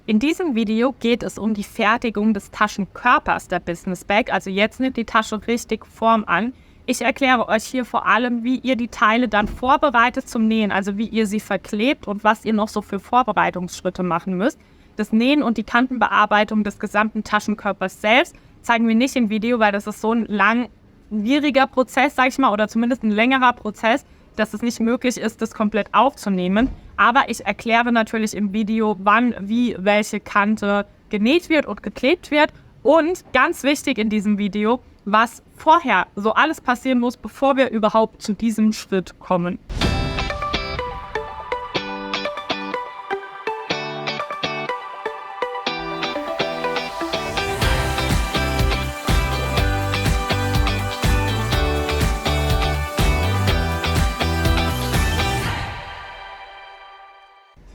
In diesem Video geht es um die Fertigung des Taschenkörpers der Business Bag. Also jetzt nimmt die Tasche richtig Form an. Ich erkläre euch hier vor allem, wie ihr die Teile dann vorbereitet zum Nähen, also wie ihr sie verklebt und was ihr noch so für Vorbereitungsschritte machen müsst. Das Nähen und die Kantenbearbeitung des gesamten Taschenkörpers selbst zeigen wir nicht im Video, weil das ist so ein langwieriger Prozess, sag ich mal, oder zumindest ein längerer Prozess, dass es nicht möglich ist, das komplett aufzunehmen. Aber ich erkläre natürlich im Video, wann, wie, welche Kante genäht wird und geklebt wird. Und ganz wichtig in diesem Video, was vorher so alles passieren muss, bevor wir überhaupt zu diesem Schritt kommen.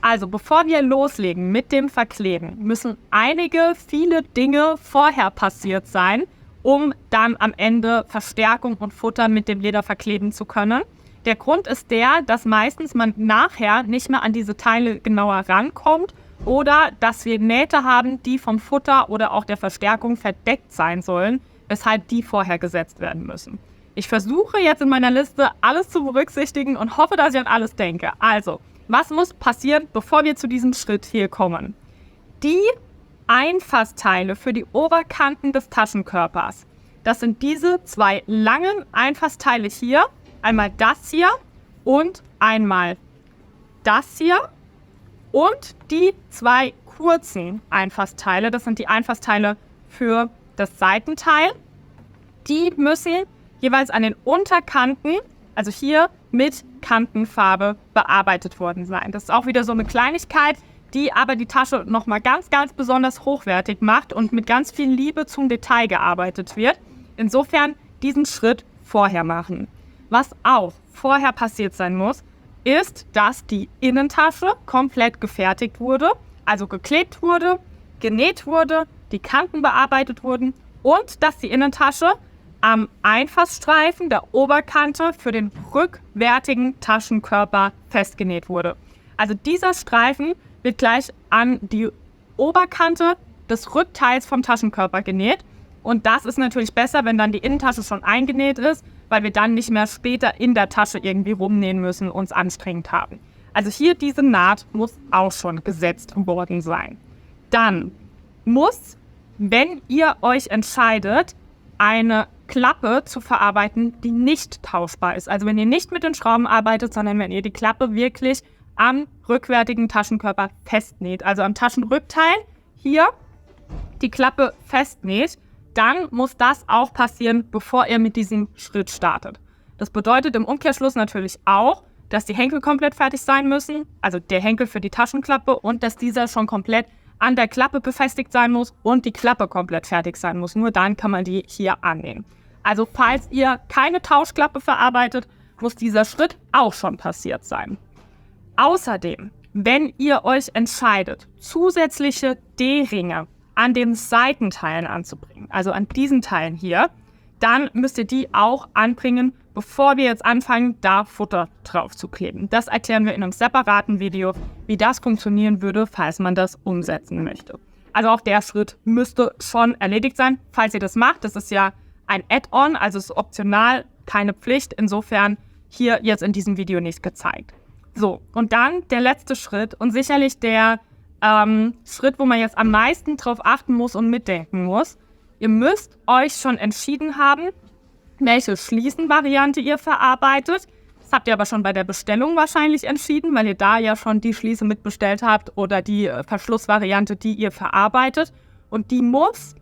Also bevor wir loslegen mit dem Verkleben, müssen viele Dinge vorher passiert sein, um dann am Ende Verstärkung und Futter mit dem Leder verkleben zu können. Der Grund ist der, dass meistens man nachher nicht mehr an diese Teile genauer rankommt oder dass wir Nähte haben, die vom Futter oder auch der Verstärkung verdeckt sein sollen, weshalb die vorher gesetzt werden müssen. Ich versuche jetzt in meiner Liste alles zu berücksichtigen und hoffe, dass ich an alles denke. Also, was muss passieren, bevor wir zu diesem Schritt hier kommen? Die Einfassteile für die Oberkanten des Taschenkörpers. Das sind diese zwei langen Einfassteile hier. Einmal das hier und einmal das hier. Und die zwei kurzen Einfassteile, das sind die Einfassteile für das Seitenteil. Die müssen jeweils an den Unterkanten, also hier, mit Kantenfarbe bearbeitet worden sein. Das ist auch wieder so eine Kleinigkeit, die aber die Tasche nochmal ganz, ganz besonders hochwertig macht und mit ganz viel Liebe zum Detail gearbeitet wird. Insofern diesen Schritt vorher machen. Was auch vorher passiert sein muss, ist, dass die Innentasche komplett gefertigt wurde, also geklebt wurde, genäht wurde, die Kanten bearbeitet wurden und dass die Innentasche am Einfassstreifen der Oberkante für den rückwärtigen Taschenkörper festgenäht wurde. Also dieser Streifen wird gleich an die Oberkante des Rückteils vom Taschenkörper genäht. Und das ist natürlich besser, wenn dann die Innentasche schon eingenäht ist, weil wir dann nicht mehr später in der Tasche irgendwie rumnähen müssen und es anstrengend haben. Also hier diese Naht muss auch schon gesetzt worden sein. Dann muss, wenn ihr euch entscheidet, eine Klappe zu verarbeiten, die nicht tauschbar ist. Also wenn ihr nicht mit den Schrauben arbeitet, sondern wenn ihr die Klappe wirklich am rückwärtigen Taschenkörper festnäht, also am Taschenrückteil hier die Klappe festnäht, dann muss das auch passieren, bevor ihr mit diesem Schritt startet. Das bedeutet im Umkehrschluss natürlich auch, dass die Henkel komplett fertig sein müssen, also der Henkel für die Taschenklappe und dass dieser schon komplett an der Klappe befestigt sein muss und die Klappe komplett fertig sein muss. Nur dann kann man die hier annähen. Also falls ihr keine Tauschklappe verarbeitet, muss dieser Schritt auch schon passiert sein. Außerdem, wenn ihr euch entscheidet, zusätzliche D-Ringe an den Seitenteilen anzubringen, also an diesen Teilen hier, dann müsst ihr die auch anbringen, bevor wir jetzt anfangen, da Futter drauf zu kleben. Das erklären wir in einem separaten Video, wie das funktionieren würde, falls man das umsetzen möchte. Also auch der Schritt müsste schon erledigt sein, falls ihr das macht. Das ist ja ein Add-on, also ist optional, keine Pflicht. Insofern hier jetzt in diesem Video nicht gezeigt. So, und dann der letzte Schritt und sicherlich der Schritt, wo man jetzt am meisten drauf achten muss und mitdenken muss. Ihr müsst euch schon entschieden haben, welche Schließenvariante ihr verarbeitet. Das habt ihr aber schon bei der Bestellung wahrscheinlich entschieden, weil ihr da ja schon die Schließe mitbestellt habt oder die Verschlussvariante, die ihr verarbeitet. Und die muss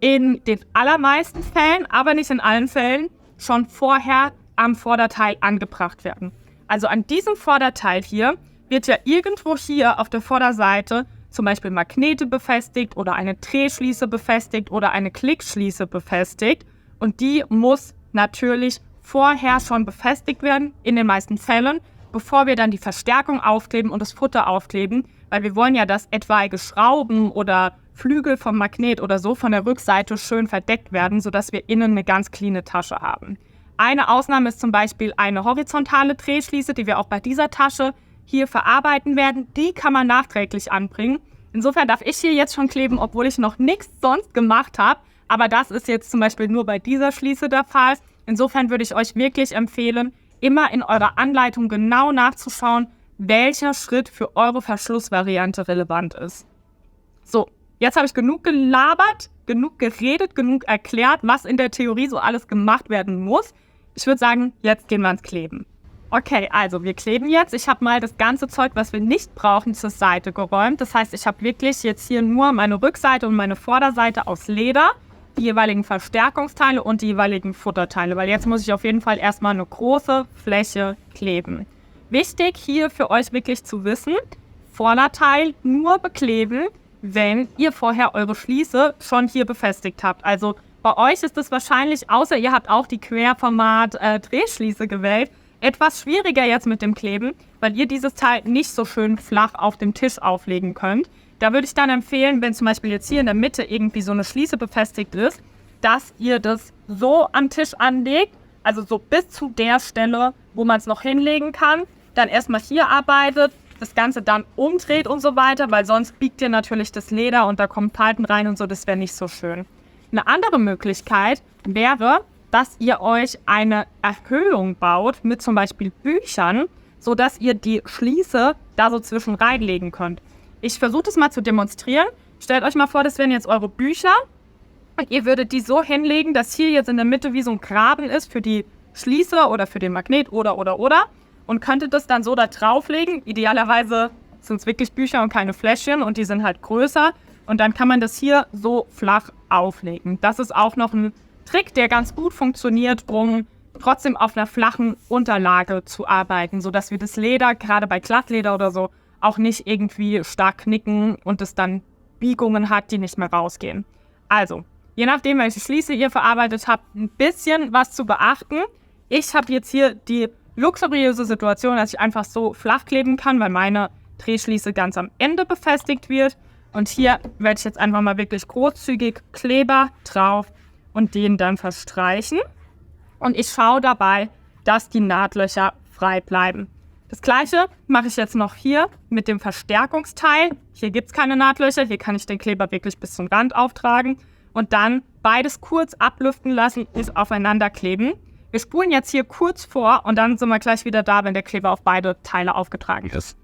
in den allermeisten Fällen, aber nicht in allen Fällen, schon vorher am Vorderteil angebracht werden. Also an diesem Vorderteil hier wird ja irgendwo hier auf der Vorderseite zum Beispiel Magnete befestigt oder eine Drehschließe befestigt oder eine Klickschließe befestigt. Und die muss natürlich vorher schon befestigt werden, in den meisten Fällen, bevor wir dann die Verstärkung aufkleben und das Futter aufkleben. Weil wir wollen ja, dass etwaige Schrauben oder Flügel vom Magnet oder so von der Rückseite schön verdeckt werden, sodass wir innen eine ganz cleane Tasche haben. Eine Ausnahme ist zum Beispiel eine horizontale Drehschließe, die wir auch bei dieser Tasche hier verarbeiten werden. Die kann man nachträglich anbringen. Insofern darf ich hier jetzt schon kleben, obwohl ich noch nichts sonst gemacht habe. Aber das ist jetzt zum Beispiel nur bei dieser Schließe der Fall. Insofern würde ich euch wirklich empfehlen, immer in eurer Anleitung genau nachzuschauen, welcher Schritt für eure Verschlussvariante relevant ist. So, jetzt habe ich genug gelabert, genug geredet, genug erklärt, was in der Theorie so alles gemacht werden muss. Ich würde sagen, jetzt gehen wir ans Kleben. Okay, also wir kleben jetzt. Ich habe mal das ganze Zeug, was wir nicht brauchen, zur Seite geräumt. Das heißt, ich habe wirklich jetzt hier nur meine Rückseite und meine Vorderseite aus Leder, die jeweiligen Verstärkungsteile und die jeweiligen Futterteile, weil jetzt muss ich auf jeden Fall erstmal eine große Fläche kleben. Wichtig hier für euch wirklich zu wissen, Vorderteil nur bekleben, wenn ihr vorher eure Schließe schon hier befestigt habt. Also bei euch ist es wahrscheinlich, außer ihr habt auch die Querformat-Drehschließe gewählt, etwas schwieriger jetzt mit dem Kleben, weil ihr dieses Teil nicht so schön flach auf dem Tisch auflegen könnt. Da würde ich dann empfehlen, wenn zum Beispiel jetzt hier in der Mitte irgendwie so eine Schließe befestigt ist, dass ihr das so am Tisch anlegt, also so bis zu der Stelle, wo man es noch hinlegen kann, dann erstmal hier arbeitet, das Ganze dann umdreht und so weiter, weil sonst biegt ihr natürlich das Leder und da kommen Falten rein und so, das wäre nicht so schön. Eine andere Möglichkeit wäre, dass ihr euch eine Erhöhung baut mit zum Beispiel Büchern, sodass ihr die Schließe da so zwischen reinlegen könnt. Ich versuche das mal zu demonstrieren. Stellt euch mal vor, das wären jetzt eure Bücher und ihr würdet die so hinlegen, dass hier jetzt in der Mitte wie so ein Graben ist für die Schließe oder für den Magnet oder und könntet das dann so da drauflegen. Idealerweise sind es wirklich Bücher und keine Fläschchen und die sind halt größer und dann kann man das hier so flach auflegen. Das ist auch noch ein Trick, der ganz gut funktioniert, um trotzdem auf einer flachen Unterlage zu arbeiten, sodass wir das Leder, gerade bei Glattleder oder so, auch nicht irgendwie stark knicken und es dann Biegungen hat, die nicht mehr rausgehen. Also, je nachdem, welche Schließe ihr verarbeitet habt, ein bisschen was zu beachten. Ich habe jetzt hier die luxuriöse Situation, dass ich einfach so flach kleben kann, weil meine Drehschließe ganz am Ende befestigt wird. Und hier werde ich jetzt einfach mal wirklich großzügig Kleber drauf und den dann verstreichen. Und ich schaue dabei, dass die Nahtlöcher frei bleiben. Das gleiche mache ich jetzt noch hier mit dem Verstärkungsteil. Hier gibt es keine Nahtlöcher, hier kann ich den Kleber wirklich bis zum Rand auftragen. Und dann beides kurz ablüften lassen und aufeinander kleben. Wir spulen jetzt hier kurz vor und dann sind wir gleich wieder da, wenn der Kleber auf beide Teile aufgetragen ist.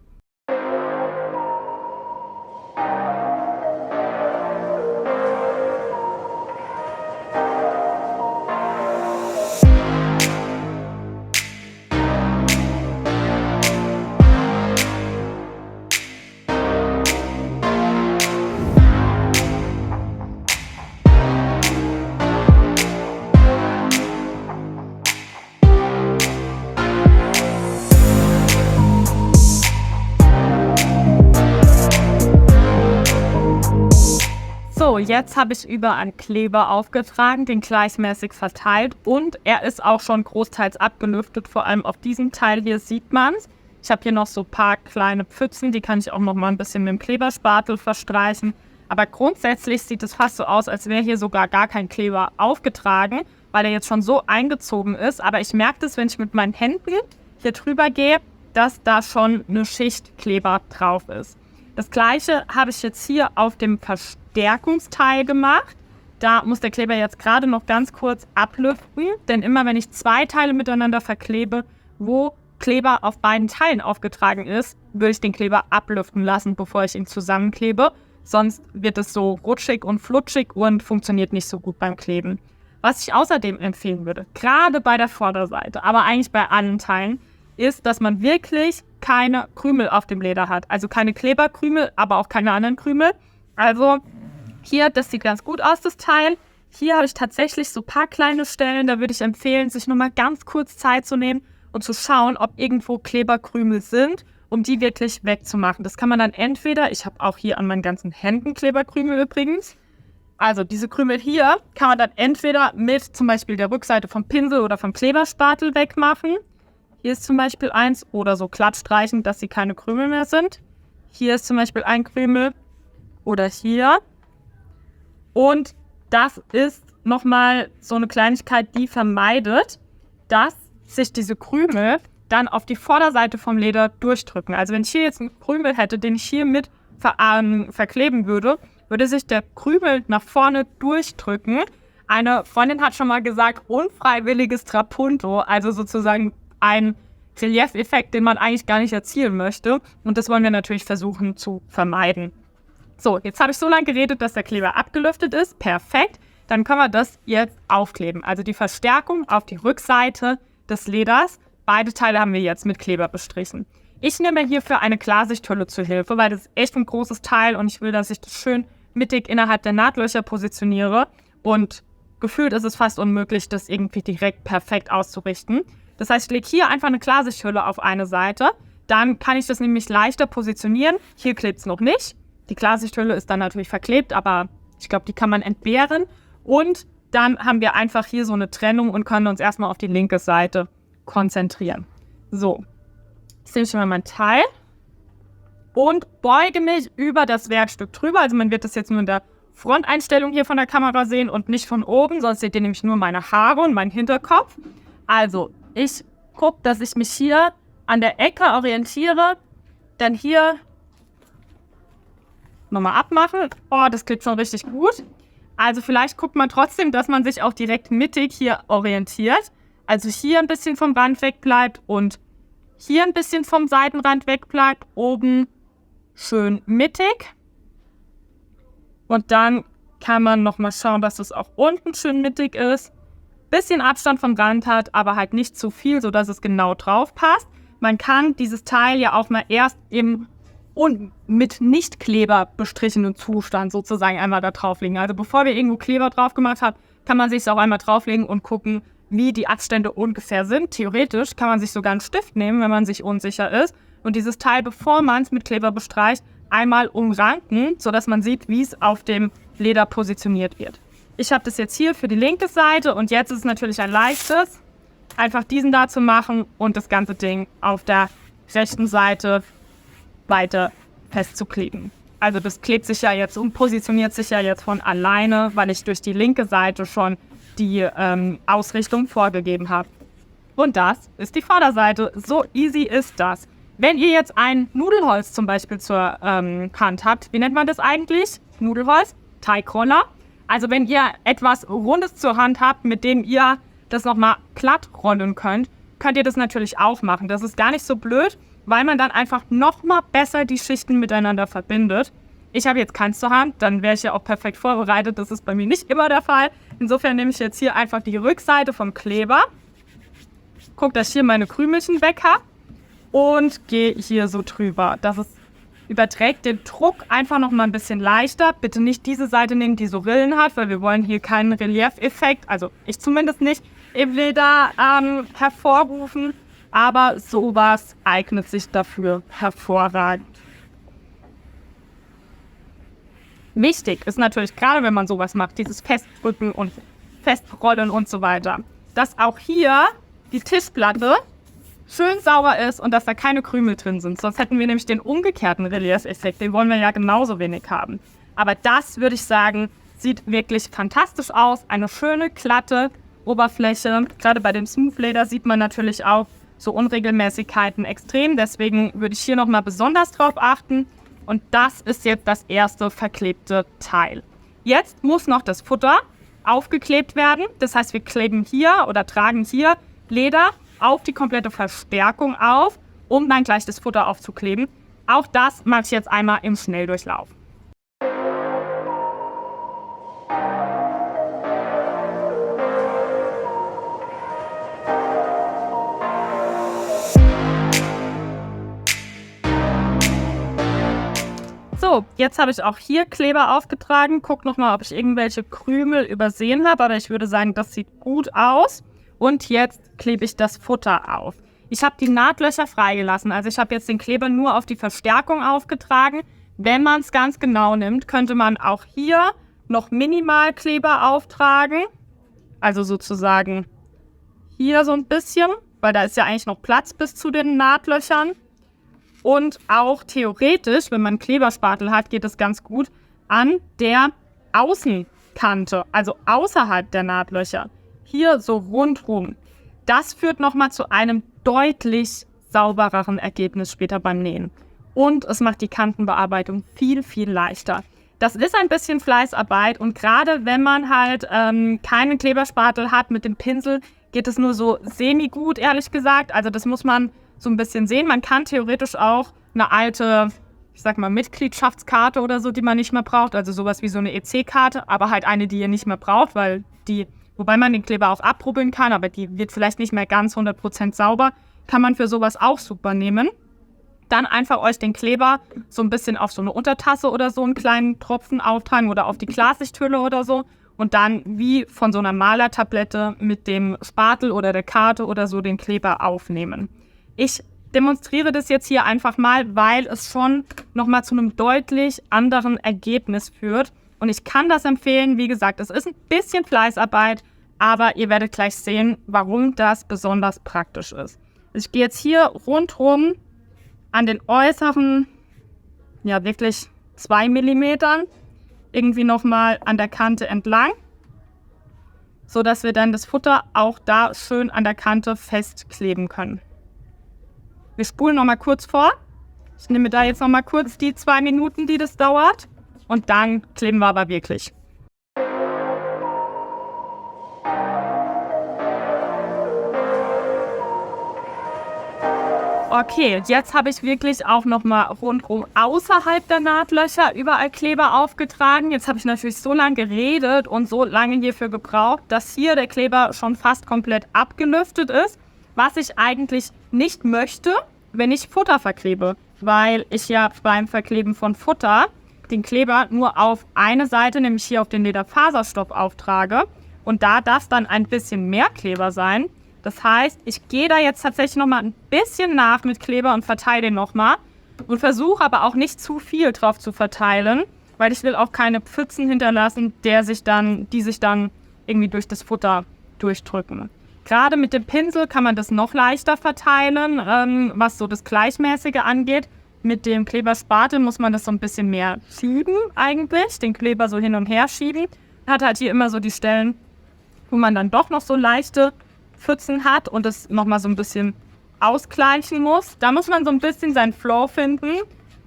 So, jetzt habe ich überall Kleber aufgetragen, den gleichmäßig verteilt und er ist auch schon großteils abgelüftet, vor allem auf diesem Teil hier sieht man es. Ich habe hier noch so ein paar kleine Pfützen, die kann ich auch noch mal ein bisschen mit dem Kleberspatel verstreichen. Aber grundsätzlich sieht es fast so aus, als wäre hier sogar gar kein Kleber aufgetragen, weil er jetzt schon so eingezogen ist. Aber ich merke das, wenn ich mit meinen Händen hier drüber gehe, dass da schon eine Schicht Kleber drauf ist. Das gleiche habe ich jetzt hier auf dem Verstärkungsteil gemacht. Da muss der Kleber jetzt gerade noch ganz kurz ablüften, denn immer wenn ich zwei Teile miteinander verklebe, wo Kleber auf beiden Teilen aufgetragen ist, würde ich den Kleber ablüften lassen, bevor ich ihn zusammenklebe. Sonst wird es so rutschig und flutschig und funktioniert nicht so gut beim Kleben. Was ich außerdem empfehlen würde, gerade bei der Vorderseite, aber eigentlich bei allen Teilen, ist, dass man wirklich keine Krümel auf dem Leder hat. Also keine Kleberkrümel, aber auch keine anderen Krümel. Also hier, das sieht ganz gut aus, das Teil. Hier habe ich tatsächlich so ein paar kleine Stellen, da würde ich empfehlen, sich nochmal ganz kurz Zeit zu nehmen und zu schauen, ob irgendwo Kleberkrümel sind, um die wirklich wegzumachen. Das kann man dann entweder, ich habe auch hier an meinen ganzen Händen Kleberkrümel übrigens, also diese Krümel hier kann man dann entweder mit zum Beispiel der Rückseite vom Pinsel oder vom Kleberspatel wegmachen. Hier ist zum Beispiel eins oder so glatt streichen, dass sie keine Krümel mehr sind. Hier ist zum Beispiel ein Krümel oder hier. Und das ist nochmal so eine Kleinigkeit, die vermeidet, dass sich diese Krümel dann auf die Vorderseite vom Leder durchdrücken. Also wenn ich hier jetzt einen Krümel hätte, den ich hier mit verkleben würde, würde sich der Krümel nach vorne durchdrücken. Eine Freundin hat schon mal gesagt, unfreiwilliges Trapunto, also sozusagen ein Relief-Effekt, den man eigentlich gar nicht erzielen möchte. Und das wollen wir natürlich versuchen zu vermeiden. So, jetzt habe ich so lange geredet, dass der Kleber abgelüftet ist. Perfekt. Dann können wir das jetzt aufkleben. Also die Verstärkung auf die Rückseite des Leders. Beide Teile haben wir jetzt mit Kleber bestrichen. Ich nehme hierfür eine Klarsichthülle zur Hilfe, weil das ist echt ein großes Teil und ich will, dass ich das schön mittig innerhalb der Nahtlöcher positioniere. Und gefühlt ist es fast unmöglich, das irgendwie direkt perfekt auszurichten. Das heißt, ich lege hier einfach eine Klarsichthülle auf eine Seite. Dann kann ich das nämlich leichter positionieren. Hier klebt es noch nicht. Die Klarsichthülle ist dann natürlich verklebt, aber ich glaube, die kann man entbehren. Und dann haben wir einfach hier so eine Trennung und können uns erstmal auf die linke Seite konzentrieren. So, jetzt nehme ich mal mein Teil und beuge mich über das Werkstück drüber. Also man wird das jetzt nur in der Fronteinstellung hier von der Kamera sehen und nicht von oben, sonst seht ihr nämlich nur meine Haare und meinen Hinterkopf. Also, ich gucke, dass ich mich hier an der Ecke orientiere, dann hier nochmal abmachen. Oh, das klingt schon richtig gut. Also vielleicht guckt man trotzdem, dass man sich auch direkt mittig hier orientiert. Also hier ein bisschen vom Rand wegbleibt und hier ein bisschen vom Seitenrand wegbleibt. Oben schön mittig. Und dann kann man nochmal schauen, dass es auch unten schön mittig ist. Bisschen Abstand vom Rand hat, aber halt nicht zu viel, sodass es genau drauf passt. Man kann dieses Teil ja auch mal erst im mit Nicht-Kleber bestrichenen Zustand sozusagen einmal da drauflegen. Also bevor wir irgendwo Kleber drauf gemacht haben, kann man sich es auch einmal drauflegen und gucken, wie die Abstände ungefähr sind. Theoretisch kann man sich sogar einen Stift nehmen, wenn man sich unsicher ist. Und dieses Teil, bevor man es mit Kleber bestreicht, einmal umranken, sodass man sieht, wie es auf dem Leder positioniert wird. Ich habe das jetzt hier für die linke Seite und jetzt ist es natürlich ein leichtes, einfach diesen da zu machen und das ganze Ding auf der rechten Seite weiter festzukleben. Also das klebt sich ja jetzt und positioniert sich ja jetzt von alleine, weil ich durch die linke Seite schon die Ausrichtung vorgegeben habe. Und das ist die Vorderseite. So easy ist das. Wenn ihr jetzt ein Nudelholz zum Beispiel zur Hand habt, wie nennt man das eigentlich? Nudelholz? Teigroller. Also wenn ihr etwas Rundes zur Hand habt, mit dem ihr das nochmal glatt rollen könnt, könnt ihr das natürlich auch machen. Das ist gar nicht so blöd, weil man dann einfach nochmal besser die Schichten miteinander verbindet. Ich habe jetzt keins zur Hand, dann wäre ich ja auch perfekt vorbereitet. Das ist bei mir nicht immer der Fall. Insofern nehme ich jetzt hier einfach die Rückseite vom Kleber, gucke, dass ich hier meine Krümelchen weg habe und gehe hier so drüber. Das überträgt den Druck einfach nochmal ein bisschen leichter. Bitte nicht diese Seite nehmen, die so Rillen hat, weil wir wollen hier keinen Relief-Effekt, also ich zumindest nicht, im Leder hervorrufen. Aber sowas eignet sich dafür hervorragend. Wichtig ist natürlich, gerade wenn man sowas macht, dieses Festdrücken und Festrollen und so weiter, dass auch hier die Tischplatte schön sauber ist und dass da keine Krümel drin sind. Sonst hätten wir nämlich den umgekehrten Relief-Effekt, den wollen wir ja genauso wenig haben. Aber das, würde ich sagen, sieht wirklich fantastisch aus. Eine schöne, glatte Oberfläche. Gerade bei dem Smooth Leder sieht man natürlich auch so Unregelmäßigkeiten extrem. Deswegen würde ich hier nochmal besonders drauf achten. Und das ist jetzt das erste verklebte Teil. Jetzt muss noch das Futter aufgeklebt werden. Das heißt, wir kleben hier oder tragen hier Leder auf die komplette Verstärkung auf, um dann gleich das Futter aufzukleben. Auch das mache ich jetzt einmal im Schnelldurchlauf. So, jetzt habe ich auch hier Kleber aufgetragen. Guck nochmal, ob ich irgendwelche Krümel übersehen habe, aber ich würde sagen, das sieht gut aus. Und jetzt klebe ich das Futter auf. Ich habe die Nahtlöcher freigelassen, also ich habe jetzt den Kleber nur auf die Verstärkung aufgetragen. Wenn man es ganz genau nimmt, könnte man auch hier noch Minimalkleber auftragen. Also sozusagen hier so ein bisschen, weil da ist ja eigentlich noch Platz bis zu den Nahtlöchern. Und auch theoretisch, wenn man einen Kleberspatel hat, geht es ganz gut an der Außenkante, also außerhalb der Nahtlöcher. Hier so rundrum. Das führt nochmal zu einem deutlich saubereren Ergebnis später beim Nähen. und es macht die Kantenbearbeitung viel, viel leichter. Das ist ein bisschen Fleißarbeit und gerade wenn man halt keinen Kleberspatel hat mit dem Pinsel, geht es nur so semi-gut, ehrlich gesagt. Also das muss man so ein bisschen sehen. Man kann theoretisch auch eine alte, ich sag mal, Mitgliedschaftskarte oder so, die man nicht mehr braucht, also sowas wie so eine EC-Karte, aber halt eine, die ihr nicht mehr braucht, weil wobei man den Kleber auch abrubbeln kann, aber die wird vielleicht nicht mehr ganz 100% sauber, kann man für sowas auch super nehmen. Dann einfach euch den Kleber so ein bisschen auf so eine Untertasse oder so einen kleinen Tropfen auftragen oder auf die Klarsichthülle oder so und dann wie von so einer Malertablette mit dem Spatel oder der Karte oder so den Kleber aufnehmen. Ich demonstriere das jetzt hier einfach mal, weil es schon nochmal zu einem deutlich anderen Ergebnis führt. Und ich kann das empfehlen. Wie gesagt, es ist ein bisschen Fleißarbeit, aber ihr werdet gleich sehen, warum das besonders praktisch ist. Ich gehe jetzt hier rundherum an den äußeren, ja wirklich 2 Millimetern, irgendwie nochmal an der Kante entlang, sodass wir dann das Futter auch da schön an der Kante festkleben können. Wir spulen nochmal kurz vor. Ich nehme da jetzt nochmal kurz die 2 Minuten, die das dauert. Und dann kleben wir aber wirklich. Okay, jetzt habe ich wirklich auch nochmal rundherum außerhalb der Nahtlöcher überall Kleber aufgetragen. Jetzt habe ich natürlich so lange geredet und so lange hierfür gebraucht, dass hier der Kleber schon fast komplett abgelüftet ist. Was ich eigentlich nicht möchte, wenn ich Futter verklebe, weil ich ja beim Verkleben von Futter den Kleber nur auf eine Seite, nämlich hier auf den Lederfaserstoff auftrage und da darf dann ein bisschen mehr Kleber sein. Das heißt, ich gehe da jetzt tatsächlich nochmal ein bisschen nach mit Kleber und verteile den nochmal und versuche aber auch nicht zu viel drauf zu verteilen, weil ich will auch keine Pfützen hinterlassen, die sich dann irgendwie durch das Futter durchdrücken. Gerade mit dem Pinsel kann man das noch leichter verteilen, was so das Gleichmäßige angeht. Mit dem Kleberspatel muss man das so ein bisschen mehr schieben eigentlich, den Kleber so hin und her schieben. Man hat halt hier immer so die Stellen, wo man dann doch noch so leichte Pfützen hat und das nochmal so ein bisschen ausgleichen muss. Da muss man so ein bisschen seinen Flow finden.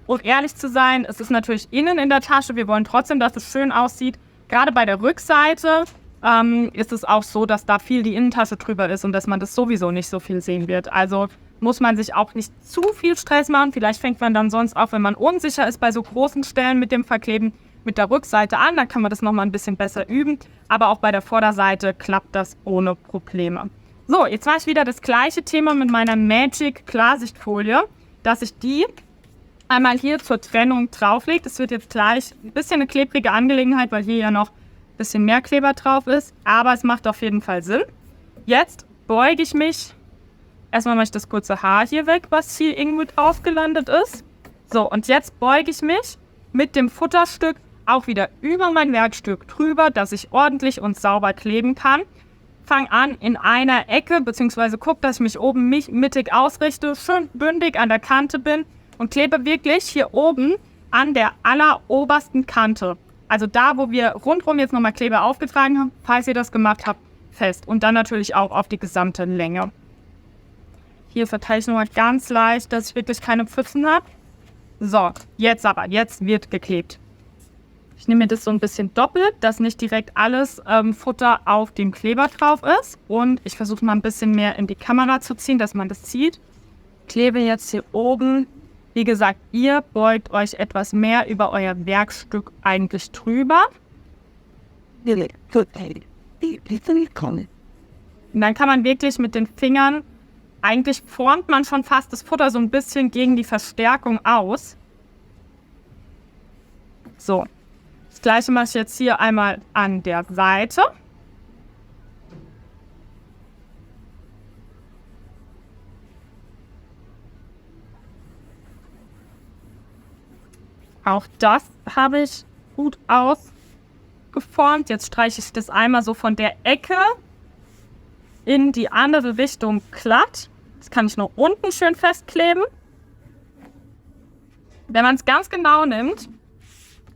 Um ehrlich zu sein, es ist natürlich innen in der Tasche. Wir wollen trotzdem, dass es schön aussieht. Gerade bei der Rückseite ist es auch so, dass da viel die Innentasche drüber ist und dass man das sowieso nicht so viel sehen wird. Also muss man sich auch nicht zu viel Stress machen. Vielleicht fängt man dann sonst auch, wenn man unsicher ist bei so großen Stellen mit dem Verkleben, mit der Rückseite an. Dann kann man das nochmal ein bisschen besser üben. Aber auch bei der Vorderseite klappt das ohne Probleme. So, jetzt mache ich wieder das gleiche Thema mit meiner Magic Klarsichtfolie, dass ich die einmal hier zur Trennung drauflege. Das wird jetzt gleich ein bisschen eine klebrige Angelegenheit, weil hier ja noch ein bisschen mehr Kleber drauf ist. Aber es macht auf jeden Fall Sinn. Jetzt beuge ich mich. Erstmal mache ich das kurze Haar hier weg, was hier irgendwo drauf gelandet ist. So, und jetzt beuge ich mich mit dem Futterstück auch wieder über mein Werkstück drüber, dass ich ordentlich und sauber kleben kann. Fange an in einer Ecke, beziehungsweise gucke, dass ich mich oben mittig ausrichte, schön bündig an der Kante bin und klebe wirklich hier oben an der allerobersten Kante. Also da, wo wir rundherum jetzt nochmal Kleber aufgetragen haben, falls ihr das gemacht habt, fest. Und dann natürlich auch auf die gesamte Länge. Hier verteile ich nochmal ganz leicht, dass ich wirklich keine Pfützen habe. So, jetzt wird geklebt. Ich nehme mir das so ein bisschen doppelt, dass nicht direkt alles Futter auf dem Kleber drauf ist. Und ich versuche mal ein bisschen mehr in die Kamera zu ziehen, dass man das sieht. Klebe jetzt hier oben. Wie gesagt, ihr beugt euch etwas mehr über euer Werkstück eigentlich drüber. Und dann kann man wirklich mit den Fingern, eigentlich formt man schon fast das Futter so ein bisschen gegen die Verstärkung aus. So. Das gleiche mache ich jetzt hier einmal an der Seite. Auch das habe ich gut ausgeformt. Jetzt streiche ich das einmal so von der Ecke in die andere Richtung glatt. Das kann ich noch unten schön festkleben. Wenn man es ganz genau nimmt,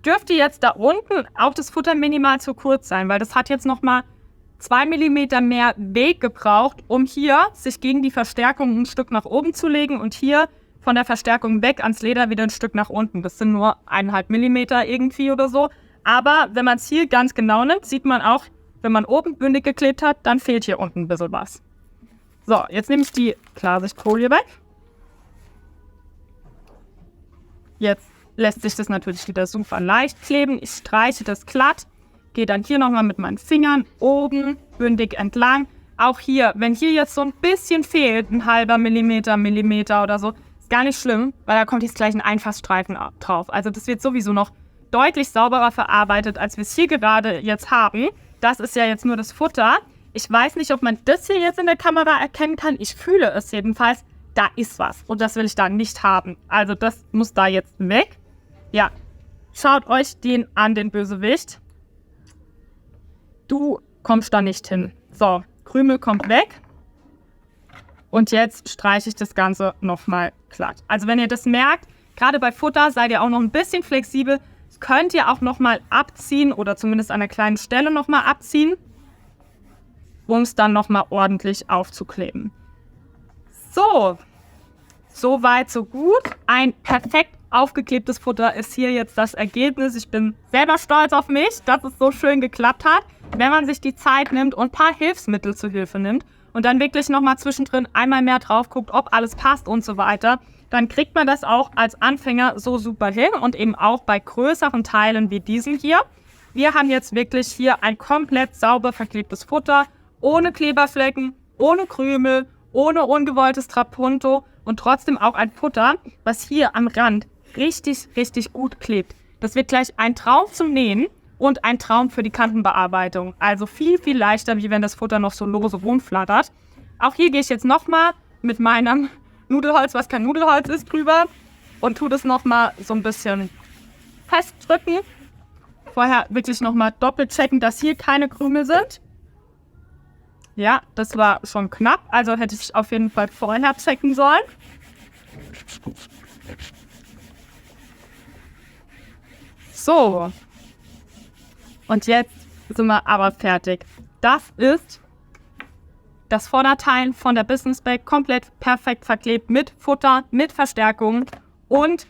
dürfte jetzt da unten auch das Futter minimal zu kurz sein, weil das hat jetzt nochmal 2 mm mehr Weg gebraucht, um hier sich gegen die Verstärkung ein Stück nach oben zu legen und hier von der Verstärkung weg ans Leder wieder ein Stück nach unten. Das sind nur 1,5 Millimeter irgendwie oder so. Aber wenn man es hier ganz genau nimmt, sieht man auch, wenn man oben bündig geklebt hat, dann fehlt hier unten ein bisschen was. So, jetzt nehme ich die Klarsichtfolie weg. Jetzt lässt sich das natürlich wieder super leicht kleben. Ich streiche das glatt, gehe dann hier nochmal mit meinen Fingern oben bündig entlang. Auch hier, wenn hier jetzt so ein bisschen fehlt, 1/2 Millimeter oder so, ist gar nicht schlimm, weil da kommt jetzt gleich ein Einfassstreifen drauf. Also das wird sowieso noch deutlich sauberer verarbeitet, als wir es hier gerade jetzt haben. Das ist ja jetzt nur das Futter. Ich weiß nicht, ob man das hier jetzt in der Kamera erkennen kann. Ich fühle es jedenfalls. Da ist was und das will ich da nicht haben. Also das muss da jetzt weg. Ja, schaut euch den an, den Bösewicht. Du kommst da nicht hin. So, Krümel kommt weg. Und jetzt streiche ich das Ganze nochmal glatt. Also wenn ihr das merkt, gerade bei Futter seid ihr auch noch ein bisschen flexibel. Das könnt ihr auch nochmal abziehen oder zumindest an einer kleinen Stelle nochmal abziehen, um es dann nochmal ordentlich aufzukleben. So weit, so gut. Ein perfekt aufgeklebtes Futter ist hier jetzt das Ergebnis. Ich bin selber stolz auf mich, dass es so schön geklappt hat. Wenn man sich die Zeit nimmt und ein paar Hilfsmittel zur Hilfe nimmt und dann wirklich nochmal zwischendrin einmal mehr drauf guckt, ob alles passt und so weiter, dann kriegt man das auch als Anfänger so super hin und eben auch bei größeren Teilen wie diesem hier. Wir haben jetzt wirklich hier ein komplett sauber verklebtes Futter, ohne Kleberflecken, ohne Krümel, ohne ungewolltes Trapunto und trotzdem auch ein Futter, was hier am Rand richtig, richtig gut klebt. Das wird gleich ein Traum zum Nähen und ein Traum für die Kantenbearbeitung. Also viel, viel leichter, wie wenn das Futter noch so lose rumflattert. Auch hier gehe ich jetzt nochmal mit meinem Nudelholz, was kein Nudelholz ist, drüber und tue das nochmal so ein bisschen festdrücken. Vorher wirklich nochmal doppelt checken, dass hier keine Krümel sind. Ja, das war schon knapp, also hätte ich auf jeden Fall vorher checken sollen. So. Und jetzt sind wir aber fertig. Das ist das Vorderteil von der Business Bag, komplett perfekt verklebt mit Futter, mit Verstärkung und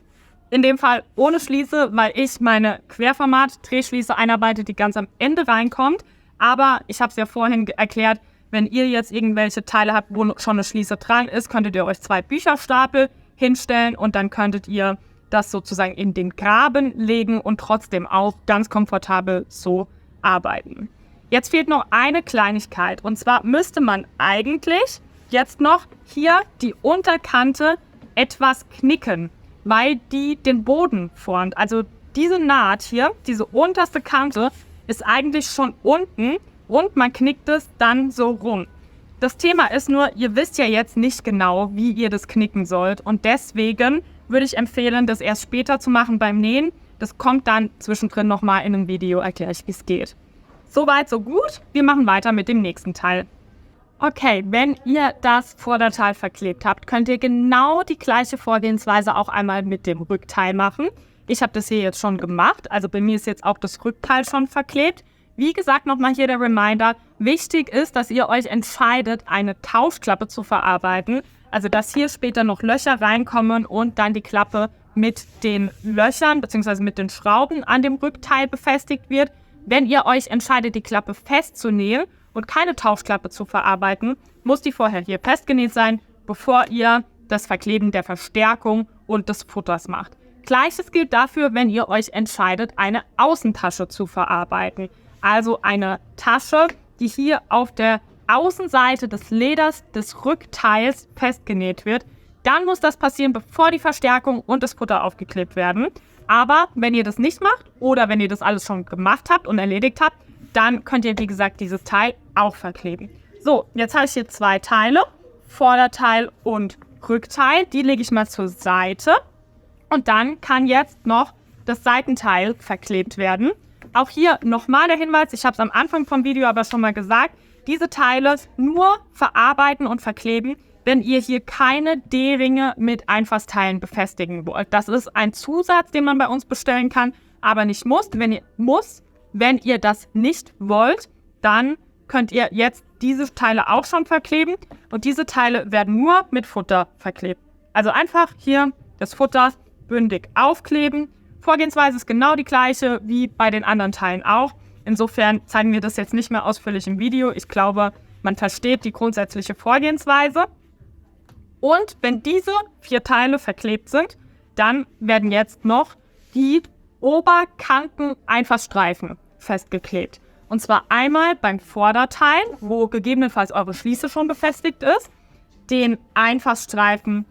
in dem Fall ohne Schließe, weil ich meine Querformat-Drehschließe einarbeite, die ganz am Ende reinkommt. Aber ich habe es ja vorhin erklärt, wenn ihr jetzt irgendwelche Teile habt, wo schon eine Schließe dran ist, könntet ihr euch 2 Bücherstapel hinstellen und dann könntet ihr das sozusagen in den Graben legen und trotzdem auch ganz komfortabel so arbeiten. Jetzt fehlt noch eine Kleinigkeit und zwar müsste man eigentlich jetzt noch hier die Unterkante etwas knicken, weil die den Boden formt. Also diese Naht hier, diese unterste Kante ist eigentlich schon unten und man knickt es dann so rum. Das Thema ist nur, ihr wisst ja jetzt nicht genau, wie ihr das knicken sollt und deswegen würde ich empfehlen, das erst später zu machen beim Nähen. Das kommt dann zwischendrin nochmal in einem Video, erkläre ich, wie es geht. Soweit, so gut. Wir machen weiter mit dem nächsten Teil. Okay, wenn ihr das Vorderteil verklebt habt, könnt ihr genau die gleiche Vorgehensweise auch einmal mit dem Rückteil machen. Ich habe das hier jetzt schon gemacht, also bei mir ist jetzt auch das Rückteil schon verklebt. Wie gesagt, nochmal hier der Reminder, wichtig ist, dass ihr euch entscheidet, eine Tauschklappe zu verarbeiten. Also dass hier später noch Löcher reinkommen und dann die Klappe mit den Löchern bzw. mit den Schrauben an dem Rückteil befestigt wird. Wenn ihr euch entscheidet, die Klappe festzunähen und keine Tauschklappe zu verarbeiten, muss die vorher hier festgenäht sein, bevor ihr das Verkleben der Verstärkung und des Futters macht. Gleiches gilt dafür, wenn ihr euch entscheidet, eine Außentasche zu verarbeiten. Also eine Tasche, die hier auf der Außenseite des Leders des Rückteils festgenäht wird. Dann muss das passieren, bevor die Verstärkung und das Futter aufgeklebt werden. Aber wenn ihr das nicht macht oder wenn ihr das alles schon gemacht habt und erledigt habt, dann könnt ihr, wie gesagt, dieses Teil auch verkleben. So, jetzt habe ich hier 2 Teile, Vorderteil und Rückteil. Die lege ich mal zur Seite. Und dann kann jetzt noch das Seitenteil verklebt werden. Auch hier nochmal der Hinweis, ich habe es am Anfang vom Video aber schon mal gesagt, diese Teile nur verarbeiten und verkleben, wenn ihr hier keine D-Ringe mit Einfassteilen befestigen wollt. Das ist ein Zusatz, den man bei uns bestellen kann, aber nicht muss. Wenn ihr das nicht wollt, dann könnt ihr jetzt diese Teile auch schon verkleben und diese Teile werden nur mit Futter verklebt. Also einfach hier das Futter bündig aufkleben. Vorgehensweise ist genau die gleiche wie bei den anderen Teilen auch. Insofern zeigen wir das jetzt nicht mehr ausführlich im Video. Ich glaube, man versteht die grundsätzliche Vorgehensweise. Und wenn diese 4 Teile verklebt sind, dann werden jetzt noch die Oberkanten-Einfassstreifen festgeklebt. Und zwar einmal beim Vorderteil, wo gegebenenfalls eure Schließe schon befestigt ist, den Einfassstreifen,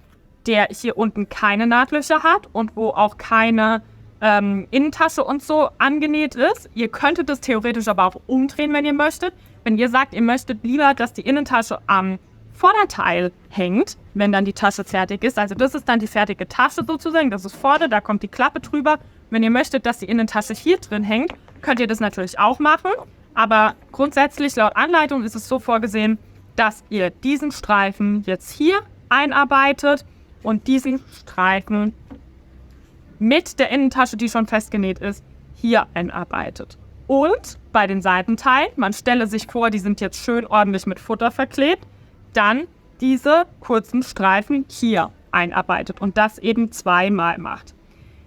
der hier unten keine Nahtlöcher hat und wo auch keine Innentasche und so angenäht ist. Ihr könntet es theoretisch aber auch umdrehen, wenn ihr möchtet. Wenn ihr sagt, ihr möchtet lieber, dass die Innentasche am Vorderteil hängt, wenn dann die Tasche fertig ist. Also das ist dann die fertige Tasche sozusagen, das ist vorne, da kommt die Klappe drüber. Wenn ihr möchtet, dass die Innentasche hier drin hängt, könnt ihr das natürlich auch machen. Aber grundsätzlich laut Anleitung ist es so vorgesehen, dass ihr diesen Streifen jetzt hier einarbeitet und diesen Streifen mit der Innentasche, die schon festgenäht ist, hier einarbeitet. Und bei den Seitenteilen, man stelle sich vor, die sind jetzt schön ordentlich mit Futter verklebt, dann diese kurzen Streifen hier einarbeitet und das eben 2-mal macht.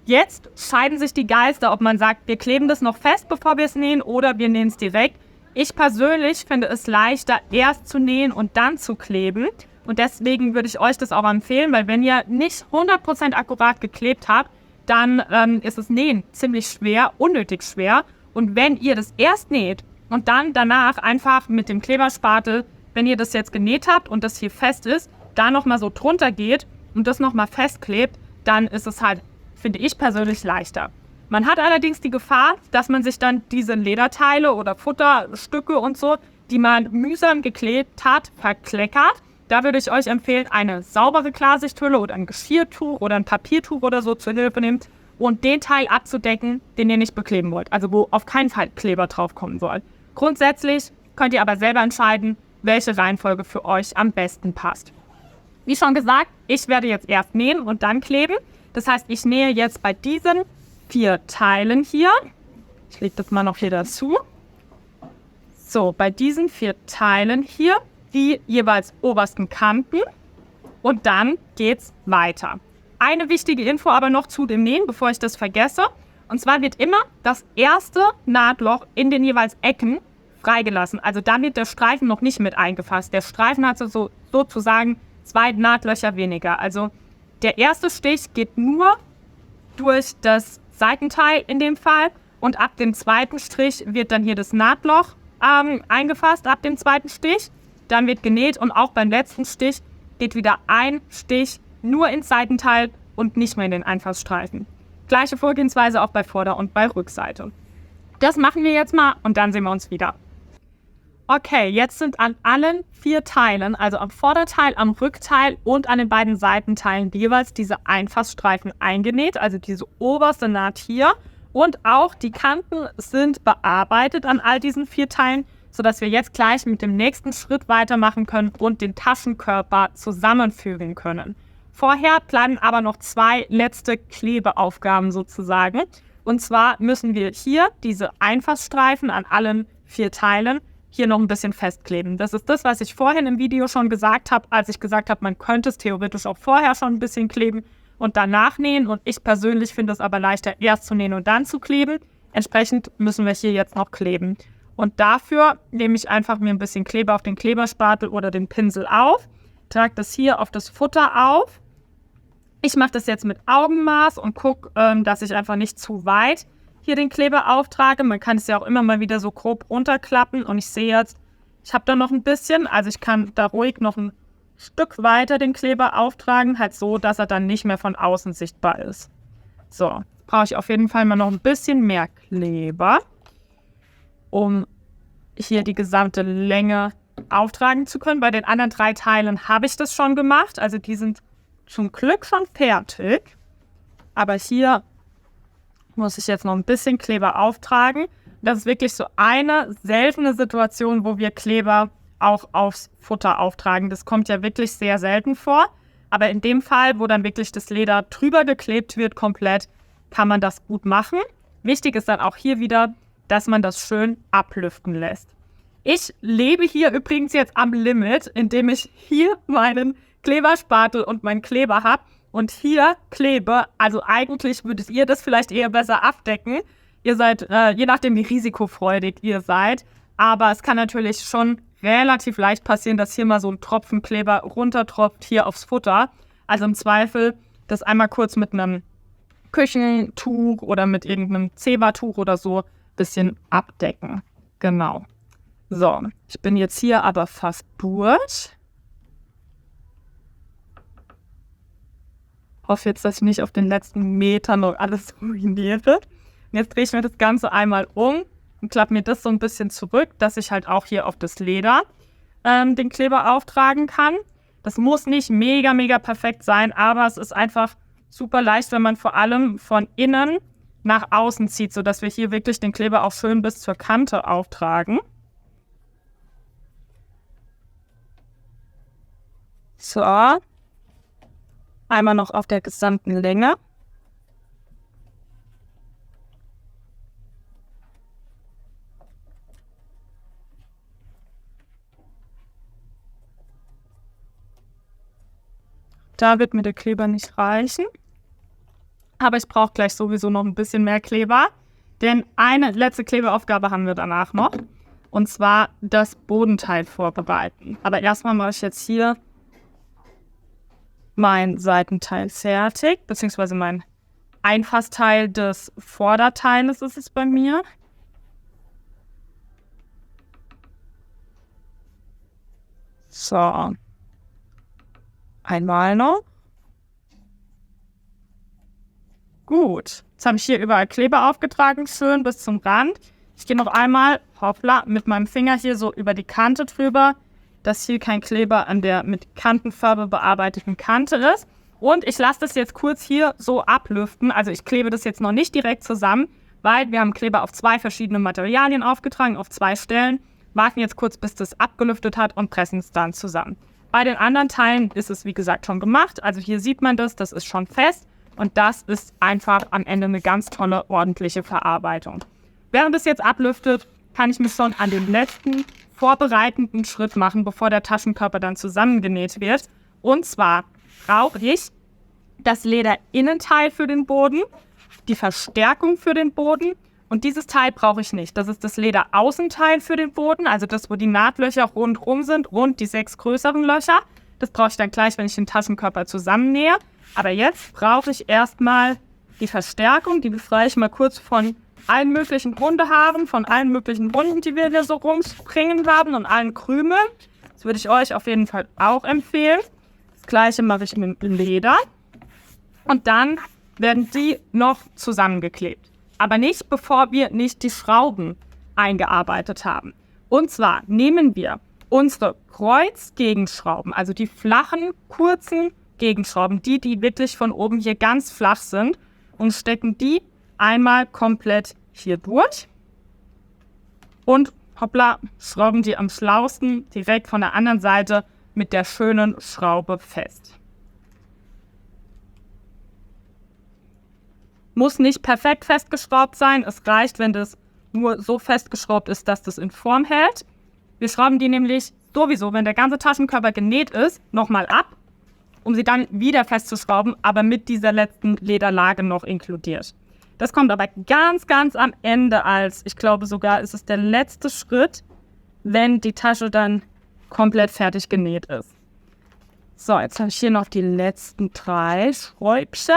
Jetzt scheiden sich die Geister, ob man sagt, wir kleben das noch fest, bevor wir es nähen, oder wir nähen es direkt. Ich persönlich finde es leichter, erst zu nähen und dann zu kleben. Und deswegen würde ich euch das auch empfehlen, weil wenn ihr nicht 100% akkurat geklebt habt, dann ist das Nähen ziemlich schwer, unnötig schwer. Und wenn ihr das erst näht und dann danach einfach mit dem Kleberspatel, wenn ihr das jetzt genäht habt und das hier fest ist, da nochmal so drunter geht und das nochmal festklebt, dann ist es halt, finde ich persönlich, leichter. Man hat allerdings die Gefahr, dass man sich dann diese Lederteile oder Futterstücke und so, die man mühsam geklebt hat, verkleckert. Da würde ich euch empfehlen, eine saubere Klarsichthülle oder ein Geschirrtuch oder ein Papiertuch oder so zur Hilfe nehmt und den Teil abzudecken, den ihr nicht bekleben wollt. Also wo auf keinen Fall Kleber drauf kommen soll. Grundsätzlich könnt ihr aber selber entscheiden, welche Reihenfolge für euch am besten passt. Wie schon gesagt, ich werde jetzt erst nähen und dann kleben. Das heißt, ich nähe jetzt bei diesen 4 Teilen hier. Ich lege das mal noch hier dazu. So, bei diesen 4 Teilen hier die jeweils obersten Kanten und dann geht's weiter. Eine wichtige Info aber noch zu dem Nähen, bevor ich das vergesse. Und zwar wird immer das erste Nahtloch in den jeweils Ecken freigelassen. Also da wird der Streifen noch nicht mit eingefasst. Der Streifen hat sozusagen 2 Nahtlöcher weniger. Also der erste Stich geht nur durch das Seitenteil in dem Fall und ab dem zweiten Strich wird dann hier das Nahtloch eingefasst, ab dem zweiten Stich. Dann wird genäht und auch beim letzten Stich geht wieder ein Stich nur ins Seitenteil und nicht mehr in den Einfassstreifen. Gleiche Vorgehensweise auch bei Vorder- und bei Rückseite. Das machen wir jetzt mal und dann sehen wir uns wieder. Okay, jetzt sind an allen 4 Teilen, also am Vorderteil, am Rückteil und an den beiden Seitenteilen jeweils diese Einfassstreifen eingenäht, also diese oberste Naht hier. Und auch die Kanten sind bearbeitet an all diesen 4 Teilen, sodass wir jetzt gleich mit dem nächsten Schritt weitermachen können und den Taschenkörper zusammenfügen können. Vorher bleiben aber noch 2 letzte Klebeaufgaben sozusagen. Und zwar müssen wir hier diese Einfassstreifen an allen 4 Teilen hier noch ein bisschen festkleben. Das ist das, was ich vorhin im Video schon gesagt habe, als ich gesagt habe, man könnte es theoretisch auch vorher schon ein bisschen kleben und danach nähen. Und ich persönlich finde es aber leichter, erst zu nähen und dann zu kleben. Entsprechend müssen wir hier jetzt noch kleben. Und dafür nehme ich einfach mir ein bisschen Kleber auf den Kleberspatel oder den Pinsel auf, trage das hier auf das Futter auf. Ich mache das jetzt mit Augenmaß und gucke, dass ich einfach nicht zu weit hier den Kleber auftrage. Man kann es ja auch immer mal wieder so grob runterklappen und ich sehe jetzt, ich habe da noch ein bisschen, also ich kann da ruhig noch ein Stück weiter den Kleber auftragen, halt so, dass er dann nicht mehr von außen sichtbar ist. So, brauche ich auf jeden Fall mal noch ein bisschen mehr Kleber, um hier die gesamte Länge auftragen zu können. Bei den anderen 3 Teilen habe ich das schon gemacht, also die sind zum Glück schon fertig, aber hier muss ich jetzt noch ein bisschen Kleber auftragen. Das ist wirklich so eine seltene Situation, wo wir Kleber auch aufs Futter auftragen. Das kommt ja wirklich sehr selten vor. Aber in dem Fall, wo dann wirklich das Leder drüber geklebt wird, komplett, kann man das gut machen. Wichtig ist dann auch hier wieder, dass man das schön ablüften lässt. Ich lebe hier übrigens jetzt am Limit, indem ich hier meinen Kleberspatel und meinen Kleber habe und hier klebe, also eigentlich würdet ihr das vielleicht eher besser abdecken. Ihr seid, je nachdem wie risikofreudig ihr seid, aber es kann natürlich schon relativ leicht passieren, dass hier mal so ein Tropfen Kleber runtertropft hier aufs Futter. Also im Zweifel das einmal kurz mit einem Küchentuch oder mit irgendeinem Zebertuch oder so ein bisschen abdecken. Genau. So, ich bin jetzt hier aber fast durch. Hoffe jetzt, dass ich nicht auf den letzten Metern noch alles ruiniere. Und jetzt drehe ich mir das Ganze einmal um und klappe mir das so ein bisschen zurück, dass ich halt auch hier auf das Leder den Kleber auftragen kann. Das muss nicht mega, mega perfekt sein, aber es ist einfach super leicht, wenn man vor allem von innen nach außen zieht, sodass wir hier wirklich den Kleber auch schön bis zur Kante auftragen. So. Einmal noch auf der gesamten Länge. Da wird mir der Kleber nicht reichen. Aber ich brauche gleich sowieso noch ein bisschen mehr Kleber. Denn eine letzte Klebeaufgabe haben wir danach noch. Und zwar das Bodenteil vorbereiten. Aber erstmal mache ich jetzt hier mein Seitenteil fertig. Beziehungsweise mein Einfassteil des Vorderteiles ist es bei mir. So. Einmal noch. Gut. Jetzt habe ich hier überall Kleber aufgetragen, schön bis zum Rand. Ich gehe noch einmal, hoppla, mit meinem Finger hier so über die Kante drüber, dass hier kein Kleber an der mit Kantenfarbe bearbeiteten Kante ist. Und ich lasse das jetzt kurz hier so ablüften. Also ich klebe das jetzt noch nicht direkt zusammen, weil wir haben Kleber auf 2 verschiedene Materialien aufgetragen, auf 2 Stellen. Warten jetzt kurz, bis das abgelüftet hat und pressen es dann zusammen. Bei den anderen Teilen ist es, wie gesagt, schon gemacht. Also hier sieht man das ist schon fest. Und das ist einfach am Ende eine ganz tolle, ordentliche Verarbeitung. Während es jetzt ablüftet, kann ich mich schon an den letzten vorbereitenden Schritt machen, bevor der Taschenkörper dann zusammengenäht wird. Und zwar brauche ich das Lederinnenteil für den Boden, die Verstärkung für den Boden und dieses Teil brauche ich nicht. Das ist das Lederaußenteil für den Boden, also das, wo die Nahtlöcher rundherum sind, rund die 6 größeren Löcher. Das brauche ich dann gleich, wenn ich den Taschenkörper zusammennähe. Aber jetzt brauche ich erstmal die Verstärkung, die befreie ich mal kurz von allen möglichen Hundehaaren, von allen möglichen Hunden, die wir hier so rumspringen haben und allen Krümeln. Das würde ich euch auf jeden Fall auch empfehlen. Das gleiche mache ich mit dem Leder. Und dann werden die noch zusammengeklebt. Aber nicht, bevor wir nicht die Schrauben eingearbeitet haben. Und zwar nehmen wir unsere Kreuzgegenschrauben, also die flachen, kurzen Gegenschrauben, die wirklich von oben hier ganz flach sind, und stecken die einmal komplett hier durch und hoppla, schrauben die am schlausten direkt von der anderen Seite mit der schönen Schraube fest. Muss nicht perfekt festgeschraubt sein, es reicht, wenn das nur so festgeschraubt ist, dass das in Form hält. Wir schrauben die nämlich sowieso, wenn der ganze Taschenkörper genäht ist, nochmal ab, um sie dann wieder festzuschrauben, aber mit dieser letzten Lederlage noch inkludiert. Das kommt aber ganz, ganz am Ende als, ich glaube sogar, ist es der letzte Schritt, wenn die Tasche dann komplett fertig genäht ist. So, jetzt habe ich hier noch die letzten 3 Schräubchen.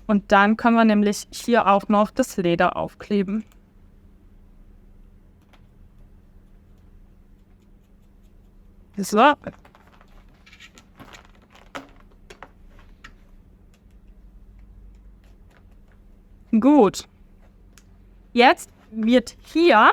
Und dann können wir nämlich hier auch noch das Leder aufkleben. So. Gut. Jetzt wird hier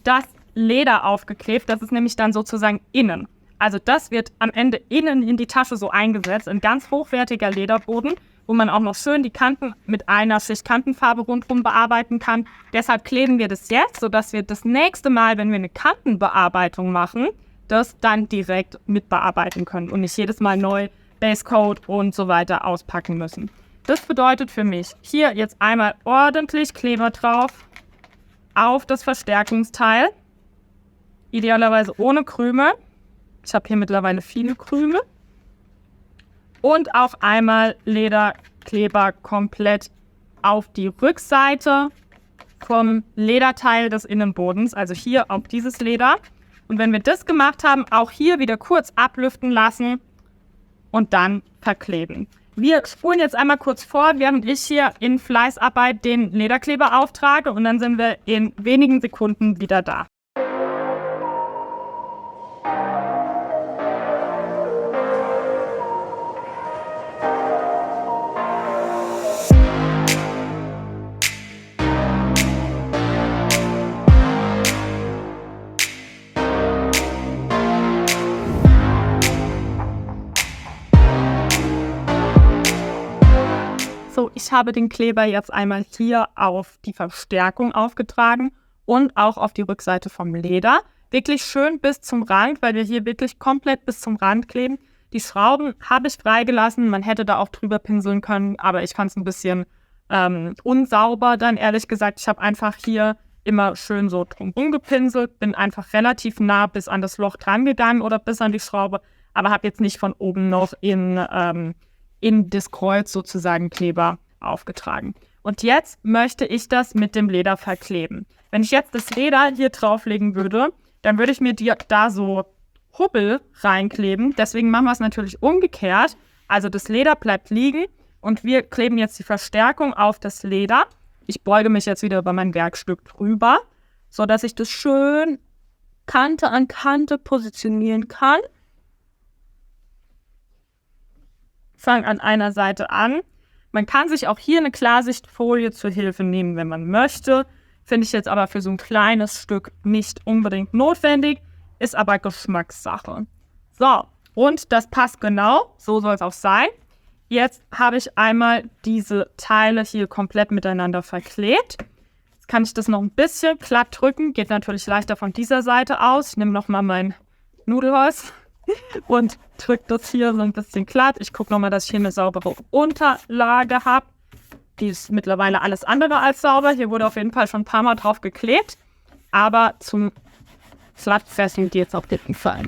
das Leder aufgeklebt. Das ist nämlich dann sozusagen innen. Also das wird am Ende innen in die Tasche so eingesetzt. Ein ganz hochwertiger Lederboden, wo man auch noch schön die Kanten mit einer Schicht Kantenfarbe rundherum bearbeiten kann. Deshalb kleben wir das jetzt, sodass wir das nächste Mal, wenn wir eine Kantenbearbeitung machen, das dann direkt mitbearbeiten können und nicht jedes Mal neu Basecoat und so weiter auspacken müssen. Das bedeutet für mich, hier jetzt einmal ordentlich Kleber drauf auf das Verstärkungsteil. Idealerweise ohne Krümel. Ich habe hier mittlerweile viele Krümel. Und auch einmal Lederkleber komplett auf die Rückseite vom Lederteil des Innenbodens, also hier auf dieses Leder. Und wenn wir das gemacht haben, auch hier wieder kurz ablüften lassen und dann verkleben. Wir spulen jetzt einmal kurz vor, während ich hier in Fleißarbeit den Lederkleber auftrage und dann sind wir in wenigen Sekunden wieder da. So, ich habe den Kleber jetzt einmal hier auf die Verstärkung aufgetragen und auch auf die Rückseite vom Leder. Wirklich schön bis zum Rand, weil wir hier wirklich komplett bis zum Rand kleben. Die Schrauben habe ich freigelassen, man hätte da auch drüber pinseln können, aber ich fand es ein bisschen unsauber dann, ehrlich gesagt. Ich habe einfach hier immer schön so drumherum gepinselt, bin einfach relativ nah bis an das Loch dran gegangen oder bis an die Schraube, aber habe jetzt nicht von oben noch in das Kreuz sozusagen Kleber aufgetragen. Und jetzt möchte ich das mit dem Leder verkleben. Wenn ich jetzt das Leder hier drauflegen würde, dann würde ich mir da so Hubbel reinkleben. Deswegen machen wir es natürlich umgekehrt. Also das Leder bleibt liegen und wir kleben jetzt die Verstärkung auf das Leder. Ich beuge mich jetzt wieder über mein Werkstück drüber, sodass ich das schön Kante an Kante positionieren kann. Fange an einer Seite an. Man kann sich auch hier eine Klarsichtfolie zur Hilfe nehmen, wenn man möchte. Finde ich jetzt aber für so ein kleines Stück nicht unbedingt notwendig, ist aber Geschmackssache. So, und das passt genau, so soll es auch sein. Jetzt habe ich einmal diese Teile hier komplett miteinander verklebt. Jetzt kann ich das noch ein bisschen glatt drücken, geht natürlich leichter von dieser Seite aus. Ich nehme nochmal mein Nudelholz und drücke das hier so ein bisschen glatt. Ich gucke nochmal, dass ich hier eine saubere Unterlage habe. Die ist mittlerweile alles andere als sauber. Hier wurde auf jeden Fall schon ein paar Mal drauf geklebt. Aber zum Glattfesseln geht es auf jeden Fall.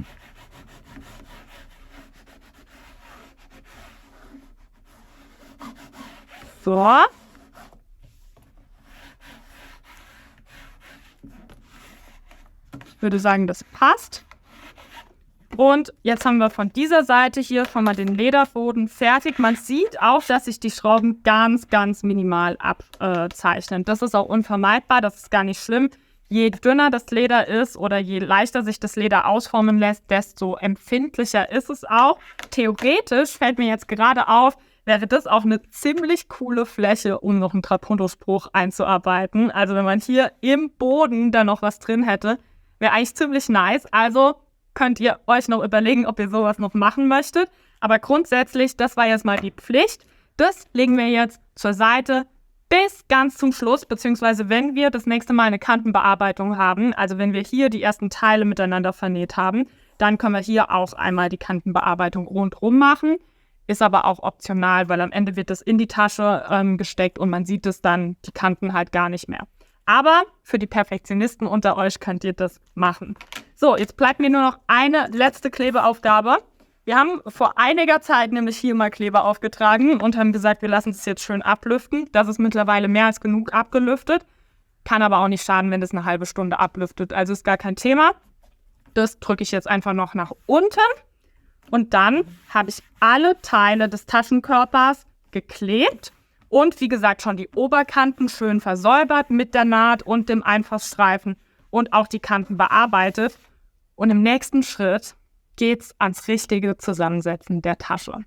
So. Ich würde sagen, das passt. Und jetzt haben wir von dieser Seite hier schon mal den Lederboden fertig. Man sieht auch, dass sich die Schrauben ganz, ganz minimal abzeichnen. Das ist auch unvermeidbar, das ist gar nicht schlimm. Je dünner das Leder ist oder je leichter sich das Leder ausformen lässt, desto empfindlicher ist es auch. Theoretisch fällt mir jetzt gerade auf, wäre das auch eine ziemlich coole Fläche, um noch einen Trapunto-Spruch einzuarbeiten. Also wenn man hier im Boden dann noch was drin hätte, wäre eigentlich ziemlich nice. Also könnt ihr euch noch überlegen, ob ihr sowas noch machen möchtet. Aber grundsätzlich, das war jetzt mal die Pflicht. Das legen wir jetzt zur Seite bis ganz zum Schluss, beziehungsweise wenn wir das nächste Mal eine Kantenbearbeitung haben, also wenn wir hier die ersten Teile miteinander vernäht haben, dann können wir hier auch einmal die Kantenbearbeitung rundherum machen. Ist aber auch optional, weil am Ende wird das in die Tasche gesteckt und man sieht es dann, die Kanten halt gar nicht mehr. Aber für die Perfektionisten unter euch könnt ihr das machen. So, jetzt bleibt mir nur noch eine letzte Klebeaufgabe. Wir haben vor einiger Zeit nämlich hier mal Kleber aufgetragen und haben gesagt, wir lassen es jetzt schön ablüften. Das ist mittlerweile mehr als genug abgelüftet. Kann aber auch nicht schaden, wenn das eine halbe Stunde ablüftet. Also ist gar kein Thema. Das drücke ich jetzt einfach noch nach unten. Und dann habe ich alle Teile des Taschenkörpers geklebt. Und wie gesagt, schon die Oberkanten schön versäubert mit der Naht und dem Einfassstreifen und auch die Kanten bearbeitet. Und im nächsten Schritt geht's ans richtige Zusammensetzen der Tasche.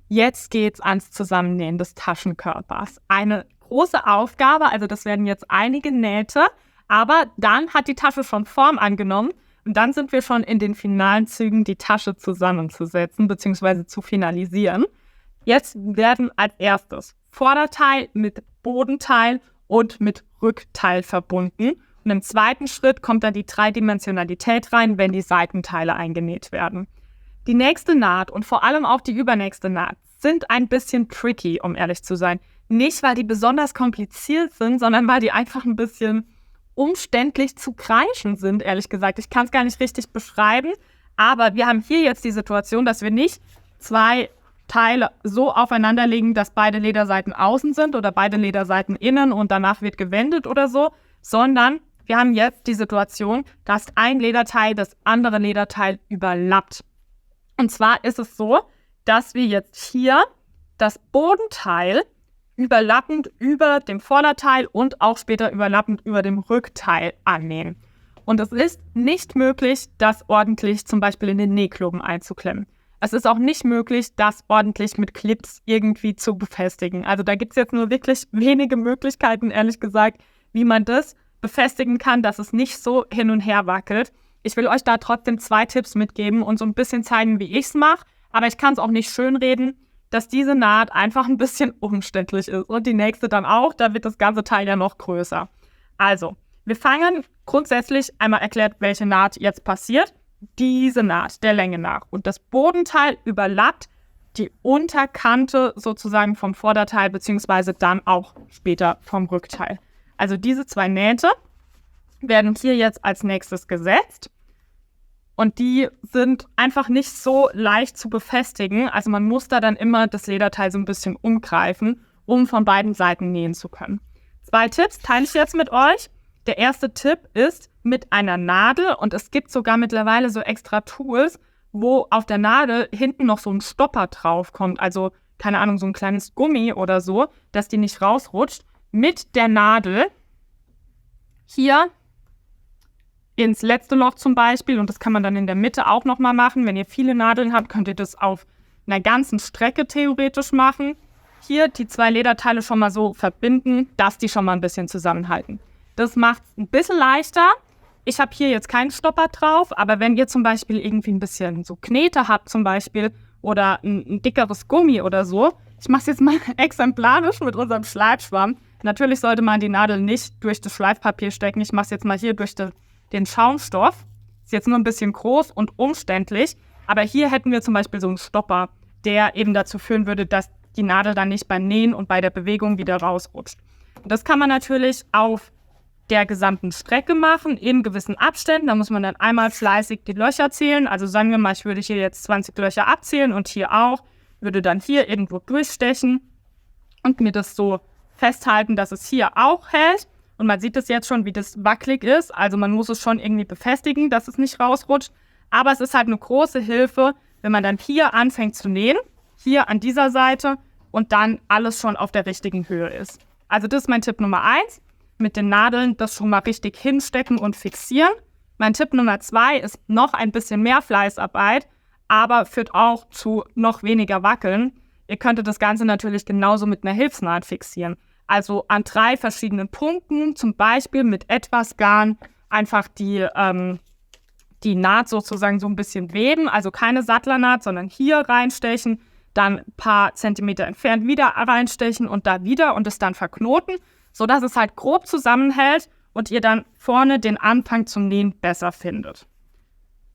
Jetzt geht's ans Zusammennähen des Taschenkörpers. Eine große Aufgabe, also das werden jetzt einige Nähte, aber dann hat die Tasche schon Form angenommen und dann sind wir schon in den finalen Zügen, die Tasche zusammenzusetzen bzw. zu finalisieren. Jetzt werden als erstes Vorderteil mit Bodenteil und mit Rückteil verbunden. Und im zweiten Schritt kommt dann die Dreidimensionalität rein, wenn die Seitenteile eingenäht werden. Die nächste Naht und vor allem auch die übernächste Naht sind ein bisschen tricky, um ehrlich zu sein. Nicht, weil die besonders kompliziert sind, sondern weil die einfach ein bisschen umständlich zu kreischen sind, ehrlich gesagt. Ich kann es gar nicht richtig beschreiben, aber wir haben hier jetzt die Situation, dass wir nicht 2 Teile so aufeinander legen, dass beide Lederseiten außen sind oder beide Lederseiten innen und danach wird gewendet oder so, sondern wir haben jetzt die Situation, dass ein Lederteil das andere Lederteil überlappt. Und zwar ist es so, dass wir jetzt hier das Bodenteil überlappend über dem Vorderteil und auch später überlappend über dem Rückteil annähen. Und es ist nicht möglich, das ordentlich zum Beispiel in den Nähklumpen einzuklemmen. Es ist auch nicht möglich, das ordentlich mit Clips irgendwie zu befestigen. Also da gibt es jetzt nur wirklich wenige Möglichkeiten, ehrlich gesagt, wie man das befestigen kann, dass es nicht so hin und her wackelt. Ich will euch da trotzdem 2 Tipps mitgeben und so ein bisschen zeigen, wie ich es mache. Aber ich kann es auch nicht schönreden, dass diese Naht einfach ein bisschen umständlich ist. Und die nächste dann auch, da wird das ganze Teil ja noch größer. Also, wir fangen grundsätzlich einmal erklärt, welche Naht jetzt passiert. Diese Naht, der Länge nach. Und das Bodenteil überlappt die Unterkante sozusagen vom Vorderteil, beziehungsweise dann auch später vom Rückteil. Also diese 2 Nähte werden hier jetzt als nächstes gesetzt. Und die sind einfach nicht so leicht zu befestigen. Also man muss da dann immer das Lederteil so ein bisschen umgreifen, um von beiden Seiten nähen zu können. 2 Tipps teile ich jetzt mit euch. Der erste Tipp ist mit einer Nadel. Und es gibt sogar mittlerweile so extra Tools, wo auf der Nadel hinten noch so ein Stopper drauf kommt. Also, keine Ahnung, so ein kleines Gummi oder so, dass die nicht rausrutscht. Mit der Nadel hier ins letzte Loch zum Beispiel, und das kann man dann in der Mitte auch nochmal machen. Wenn ihr viele Nadeln habt, könnt ihr das auf einer ganzen Strecke theoretisch machen. Hier die 2 Lederteile schon mal so verbinden, dass die schon mal ein bisschen zusammenhalten. Das macht es ein bisschen leichter. Ich habe hier jetzt keinen Stopper drauf, aber wenn ihr zum Beispiel irgendwie ein bisschen so Knete habt zum Beispiel oder ein dickeres Gummi oder so, ich mache es jetzt mal exemplarisch mit unserem Schleifschwamm. Natürlich sollte man die Nadel nicht durch das Schleifpapier stecken. Ich mache es jetzt mal hier durch den Schaumstoff. Ist jetzt nur ein bisschen groß und umständlich, aber hier hätten wir zum Beispiel so einen Stopper, der eben dazu führen würde, dass die Nadel dann nicht beim Nähen und bei der Bewegung wieder rausrutscht. Und das kann man natürlich auf der gesamten Strecke machen, in gewissen Abständen. Da muss man dann einmal fleißig die Löcher zählen. Also sagen wir mal, ich würde hier jetzt 20 Löcher abzählen und hier auch, würde dann hier irgendwo durchstechen und mir das so festhalten, dass es hier auch hält. Und man sieht es jetzt schon, wie das wackelig ist. Also man muss es schon irgendwie befestigen, dass es nicht rausrutscht. Aber es ist halt eine große Hilfe, wenn man dann hier anfängt zu nähen, hier an dieser Seite und dann alles schon auf der richtigen Höhe ist. Also das ist mein Tipp Nummer 1. Mit den Nadeln das schon mal richtig hinstecken und fixieren. Mein Tipp Nummer 2 ist noch ein bisschen mehr Fleißarbeit, aber führt auch zu noch weniger Wackeln. Ihr könntet das Ganze natürlich genauso mit einer Hilfsnaht fixieren. Also an 3 verschiedenen Punkten, zum Beispiel mit etwas Garn, einfach die Naht sozusagen so ein bisschen weben. Also keine Sattlernaht, sondern hier reinstechen, dann ein paar Zentimeter entfernt wieder reinstechen und da wieder und es dann verknoten, sodass es halt grob zusammenhält und ihr dann vorne den Anfang zum Nähen besser findet.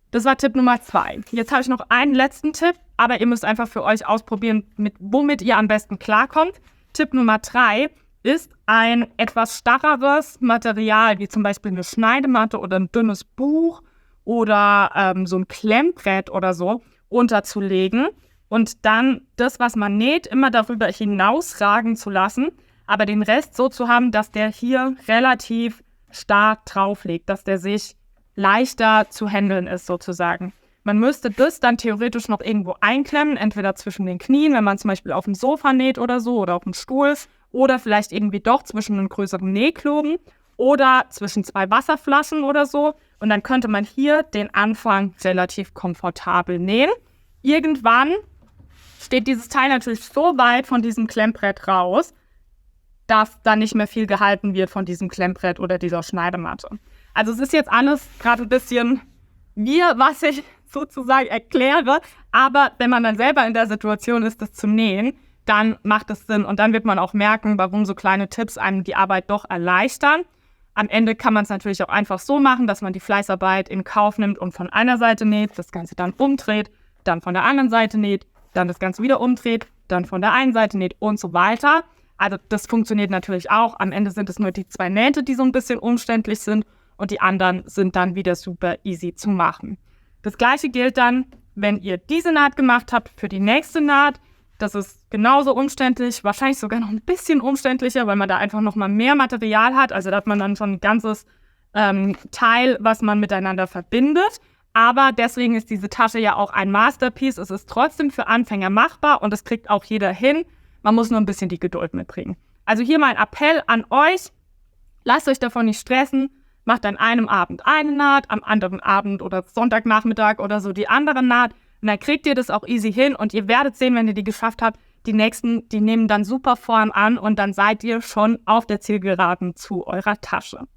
Das war Tipp Nummer 2. Jetzt habe ich noch einen letzten Tipp, aber ihr müsst einfach für euch ausprobieren, womit ihr am besten klarkommt. Tipp Nummer 3 ist ein etwas starreres Material, wie zum Beispiel eine Schneidematte oder ein dünnes Buch oder so ein Klemmbrett oder so, unterzulegen und dann das, was man näht, immer darüber hinausragen zu lassen, aber den Rest so zu haben, dass der hier relativ stark drauf liegt, dass der sich leichter zu handeln ist sozusagen. Man müsste das dann theoretisch noch irgendwo einklemmen, entweder zwischen den Knien, wenn man zum Beispiel auf dem Sofa näht oder so, oder auf dem Stuhl, oder vielleicht irgendwie doch zwischen einem größeren Nähkloben oder zwischen 2 Wasserflaschen oder so. Und dann könnte man hier den Anfang relativ komfortabel nähen. Irgendwann steht dieses Teil natürlich so weit von diesem Klemmbrett raus, dass dann nicht mehr viel gehalten wird von diesem Klemmbrett oder dieser Schneidematte. Also es ist jetzt alles gerade ein bisschen was ich sozusagen erkläre, aber wenn man dann selber in der Situation ist, das zu nähen, dann macht es Sinn und dann wird man auch merken, warum so kleine Tipps einem die Arbeit doch erleichtern. Am Ende kann man es natürlich auch einfach so machen, dass man die Fleißarbeit in Kauf nimmt und von einer Seite näht, das Ganze dann umdreht, dann von der anderen Seite näht, dann das Ganze wieder umdreht, dann von der einen Seite näht und so weiter. Also das funktioniert natürlich auch. Am Ende sind es nur die 2 Nähte, die so ein bisschen umständlich sind und die anderen sind dann wieder super easy zu machen. Das gleiche gilt dann, wenn ihr diese Naht gemacht habt, für die nächste Naht. Das ist genauso umständlich, wahrscheinlich sogar noch ein bisschen umständlicher, weil man da einfach noch mal mehr Material hat. Also da hat man dann schon ein ganzes Teil, was man miteinander verbindet. Aber deswegen ist diese Tasche ja auch ein Masterpiece. Es ist trotzdem für Anfänger machbar und es kriegt auch jeder hin. Man muss nur ein bisschen die Geduld mitbringen. Also hier mein Appell an euch, lasst euch davon nicht stressen. Macht an einem Abend eine Naht, am anderen Abend oder Sonntagnachmittag oder so die andere Naht. Und dann kriegt ihr das auch easy hin und ihr werdet sehen, wenn ihr die geschafft habt, die nächsten, die nehmen dann super Form an und dann seid ihr schon auf der Zielgeraden zu eurer Tasche.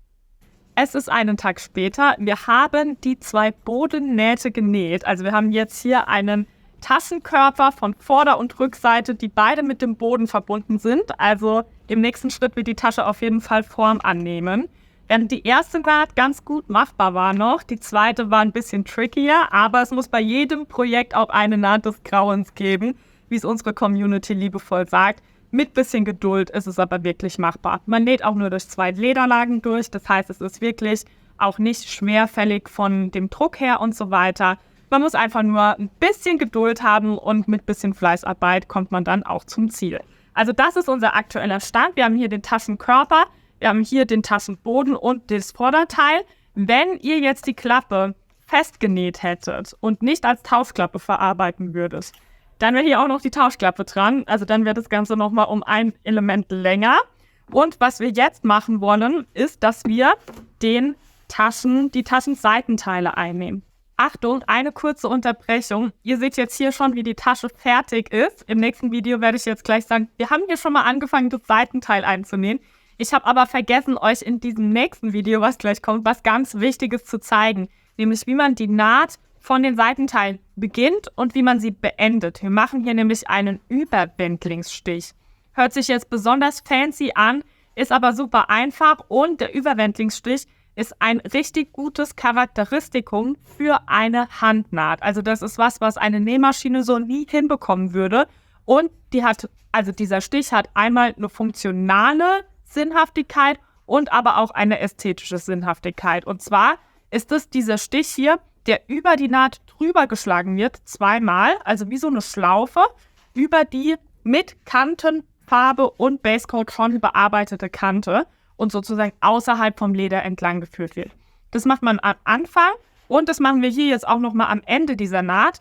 Es ist einen Tag später. Wir haben die 2 Bodennähte genäht. Also wir haben jetzt hier einen Taschenkörper von Vorder- und Rückseite, die beide mit dem Boden verbunden sind. Also im nächsten Schritt wird die Tasche auf jeden Fall Form annehmen. Während die erste Naht ganz gut machbar war noch, die zweite war ein bisschen trickier, aber es muss bei jedem Projekt auch eine Naht des Grauens geben, wie es unsere Community liebevoll sagt. Mit bisschen Geduld ist es aber wirklich machbar. Man näht auch nur durch 2 Lederlagen durch, das heißt, es ist wirklich auch nicht schwerfällig von dem Druck her und so weiter. Man muss einfach nur ein bisschen Geduld haben und mit bisschen Fleißarbeit kommt man dann auch zum Ziel. Also das ist unser aktueller Stand. Wir haben hier den Taschenkörper. Wir haben hier den Taschenboden und das Vorderteil. Wenn ihr jetzt die Klappe festgenäht hättet und nicht als Tauschklappe verarbeiten würdet, dann wäre hier auch noch die Tauschklappe dran. Also dann wäre das Ganze nochmal um ein Element länger. Und was wir jetzt machen wollen, ist, dass wir die Taschenseitenteile einnehmen. Achtung, eine kurze Unterbrechung. Ihr seht jetzt hier schon, wie die Tasche fertig ist. Im nächsten Video werde ich jetzt gleich sagen, wir haben hier schon mal angefangen, das Seitenteil einzunähen. Ich habe aber vergessen, euch in diesem nächsten Video, was gleich kommt, was ganz Wichtiges zu zeigen. Nämlich, wie man die Naht von den Seitenteilen beginnt und wie man sie beendet. Wir machen hier nämlich einen Überwendlingsstich. Hört sich jetzt besonders fancy an, ist aber super einfach und der Überwendlingsstich ist ein richtig gutes Charakteristikum für eine Handnaht. Also das ist was eine Nähmaschine so nie hinbekommen würde. Und dieser Stich hat einmal eine funktionale Sinnhaftigkeit und aber auch eine ästhetische Sinnhaftigkeit. Und zwar ist es dieser Stich hier, der über die Naht drüber geschlagen wird, 2-mal, also wie so eine Schlaufe, über die mit Kantenfarbe und Basecoat schon bearbeitete Kante und sozusagen außerhalb vom Leder entlang geführt wird. Das macht man am Anfang und das machen wir hier jetzt auch nochmal am Ende dieser Naht.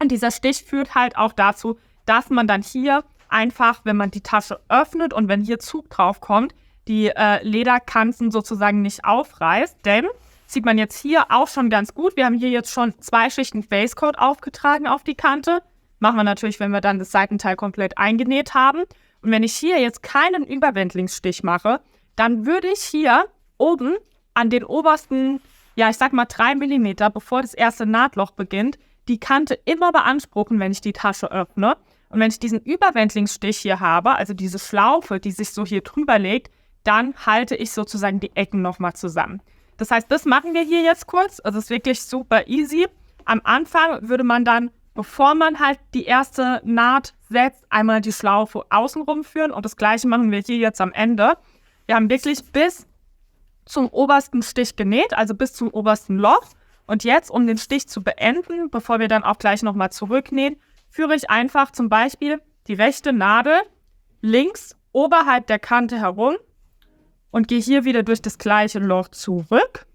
Und dieser Stich führt halt auch dazu, dass man dann hier einfach, wenn man die Tasche öffnet und wenn hier Zug drauf kommt, die Lederkanten sozusagen nicht aufreißt. Denn, sieht man jetzt hier auch schon ganz gut, wir haben hier jetzt schon 2 Schichten Basecoat aufgetragen auf die Kante. Machen wir natürlich, wenn wir dann das Seitenteil komplett eingenäht haben. Und wenn ich hier jetzt keinen Überwendlingsstich mache, dann würde ich hier oben an den obersten, 3 mm, bevor das erste Nahtloch beginnt, die Kante immer beanspruchen, wenn ich die Tasche öffne. Und wenn ich diesen Überwendlingsstich hier habe, also diese Schlaufe, die sich so hier drüber legt, dann halte ich sozusagen die Ecken nochmal zusammen. Das heißt, das machen wir hier jetzt kurz. Also es ist wirklich super easy. Am Anfang würde man dann, bevor man halt die erste Naht setzt, einmal die Schlaufe außenrum führen. Und das Gleiche machen wir hier jetzt am Ende. Wir haben wirklich bis zum obersten Stich genäht, also bis zum obersten Loch. Und jetzt, um den Stich zu beenden, bevor wir dann auch gleich nochmal zurücknähen, führe ich einfach zum Beispiel die rechte Nadel links oberhalb der Kante herum und gehe hier wieder durch das gleiche Loch zurück.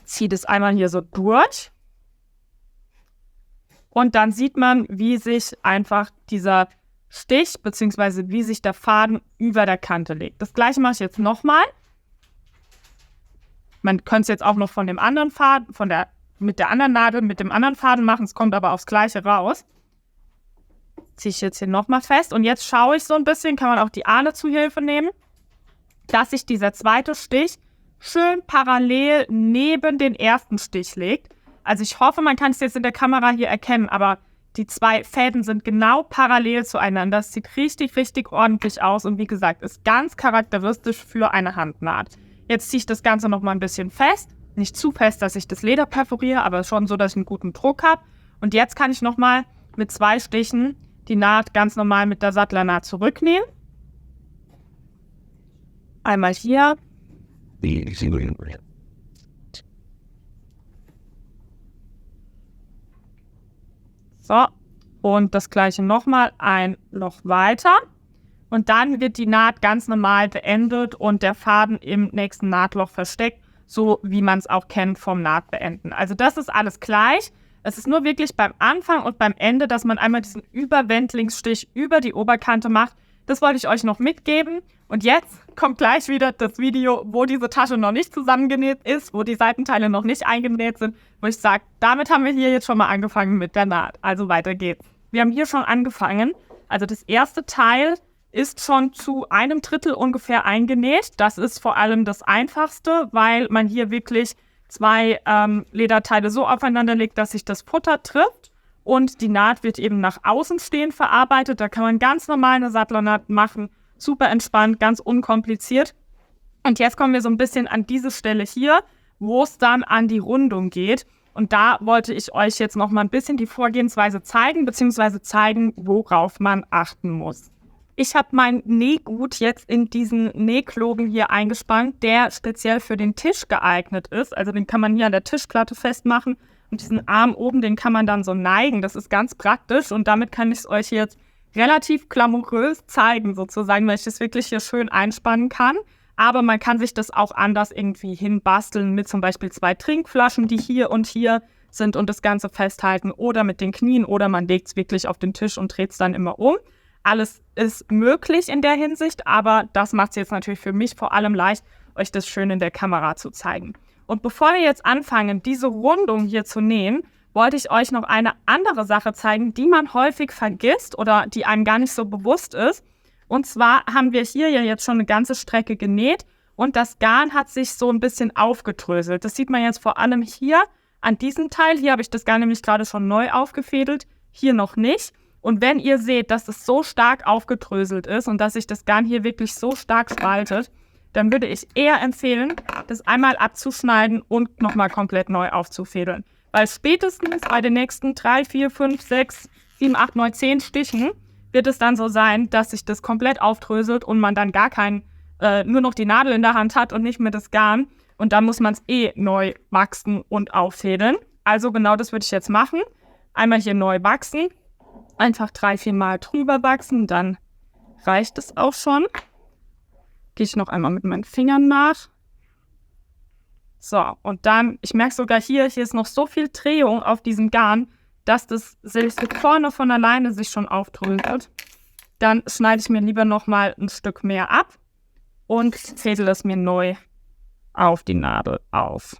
Ziehe das einmal hier so durch. Und dann sieht man, wie sich einfach dieser Stich bzw. wie sich der Faden über der Kante legt. Das gleiche mache ich jetzt nochmal. Man könnte es jetzt auch noch von dem anderen Faden, mit der anderen Nadel, mit dem anderen Faden machen. Es kommt aber aufs Gleiche raus. Ziehe ich jetzt hier nochmal fest. Und jetzt schaue ich so ein bisschen, kann man auch die Ahle zu Hilfe nehmen, dass sich dieser zweite Stich schön parallel neben den ersten Stich legt. Also ich hoffe, man kann es jetzt in der Kamera hier erkennen, aber die 2 Fäden sind genau parallel zueinander. Das sieht richtig, richtig ordentlich aus und wie gesagt, ist ganz charakteristisch für eine Handnaht. Jetzt ziehe ich das Ganze nochmal ein bisschen fest. Nicht zu fest, dass ich das Leder perforiere, aber schon so, dass ich einen guten Druck habe. Und jetzt kann ich nochmal mit 2 Stichen die Naht ganz normal mit der Sattlernaht zurücknähen. Einmal hier. So, und das gleiche nochmal, ein Loch weiter. Und dann wird die Naht ganz normal beendet und der Faden im nächsten Nahtloch versteckt, so wie man es auch kennt vom Nahtbeenden. Also das ist alles gleich. Es ist nur wirklich beim Anfang und beim Ende, dass man einmal diesen Überwendlingsstich über die Oberkante macht. Das wollte ich euch noch mitgeben. Und jetzt kommt gleich wieder das Video, wo diese Tasche noch nicht zusammengenäht ist, wo die Seitenteile noch nicht eingenäht sind, wo ich sage, damit haben wir hier jetzt schon mal angefangen mit der Naht. Also weiter geht's. Wir haben hier schon angefangen. Also das erste Teil ist schon zu 1/3 ungefähr eingenäht. Das ist vor allem das Einfachste, weil man hier wirklich 2 Lederteile so aufeinander legt, dass sich das Futter trifft. Und die Naht wird eben nach außen stehend verarbeitet. Da kann man ganz normal eine Sattlernaht machen. Super entspannt, ganz unkompliziert. Und jetzt kommen wir so ein bisschen an diese Stelle hier, wo es dann an die Rundung geht. Und da wollte ich euch jetzt noch mal ein bisschen die Vorgehensweise zeigen, beziehungsweise zeigen, worauf man achten muss. Ich habe mein Nähgut jetzt in diesen Nähkloben hier eingespannt, der speziell für den Tisch geeignet ist. Also den kann man hier an der Tischplatte festmachen. Und diesen Arm oben, den kann man dann so neigen. Das ist ganz praktisch. Und damit kann ich es euch jetzt relativ glamourös zeigen, sozusagen, weil ich das wirklich hier schön einspannen kann. Aber man kann sich das auch anders irgendwie hinbasteln mit zum Beispiel 2 Trinkflaschen, die hier und hier sind und das Ganze festhalten. Oder mit den Knien. Oder man legt es wirklich auf den Tisch und dreht es dann immer um. Alles ist möglich in der Hinsicht, aber das macht es jetzt natürlich für mich vor allem leicht, euch das schön in der Kamera zu zeigen. Und bevor wir jetzt anfangen, diese Rundung hier zu nähen, wollte ich euch noch eine andere Sache zeigen, die man häufig vergisst oder die einem gar nicht so bewusst ist. Und zwar haben wir hier ja jetzt schon eine ganze Strecke genäht und das Garn hat sich so ein bisschen aufgedröselt. Das sieht man jetzt vor allem hier an diesem Teil. Hier habe ich das Garn nämlich gerade schon neu aufgefädelt, hier noch nicht. Und wenn ihr seht, dass es so stark aufgedröselt ist und dass sich das Garn hier wirklich so stark spaltet, dann würde ich eher empfehlen, das einmal abzuschneiden und nochmal komplett neu aufzufädeln. Weil spätestens bei den nächsten 3, 4, 5, 6, 7, 8, 9, 10 Stichen wird es dann so sein, dass sich das komplett aufdröselt und man dann nur noch die Nadel in der Hand hat und nicht mehr das Garn. Und dann muss man es neu wachsen und auffädeln. Also genau das würde ich jetzt machen. Einmal hier neu wachsen. Einfach 3, 4 Mal drüber wachsen, dann reicht es auch schon. Gehe ich noch einmal mit meinen Fingern nach. So, und dann, ich merke sogar hier ist noch so viel Drehung auf diesem Garn, dass das selbst vorne von alleine sich schon aufdröselt. Dann schneide ich mir lieber nochmal ein Stück mehr ab und fädel es mir neu auf die Nadel auf.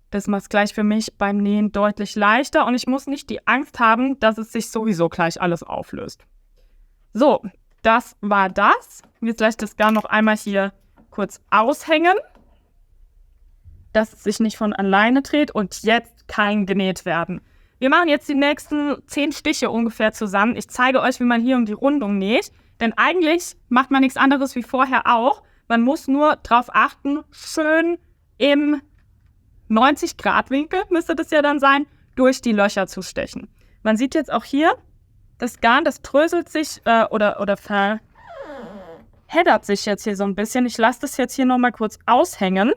Das macht es gleich für mich beim Nähen deutlich leichter und ich muss nicht die Angst haben, dass es sich sowieso gleich alles auflöst. So, das war das. Jetzt lasse ich das Garn noch einmal hier kurz aushängen, dass es sich nicht von alleine dreht und jetzt kann genäht werden. Wir machen jetzt die nächsten 10 Stiche ungefähr zusammen. Ich zeige euch, wie man hier um die Rundung näht, denn eigentlich macht man nichts anderes wie vorher auch. Man muss nur darauf achten, schön im 90-Grad-Winkel, müsste das ja dann sein, durch die Löcher zu stechen. Man sieht jetzt auch hier, das Garn, das dröselt sich oder verheddert sich jetzt hier so ein bisschen. Ich lasse das jetzt hier nochmal kurz aushängen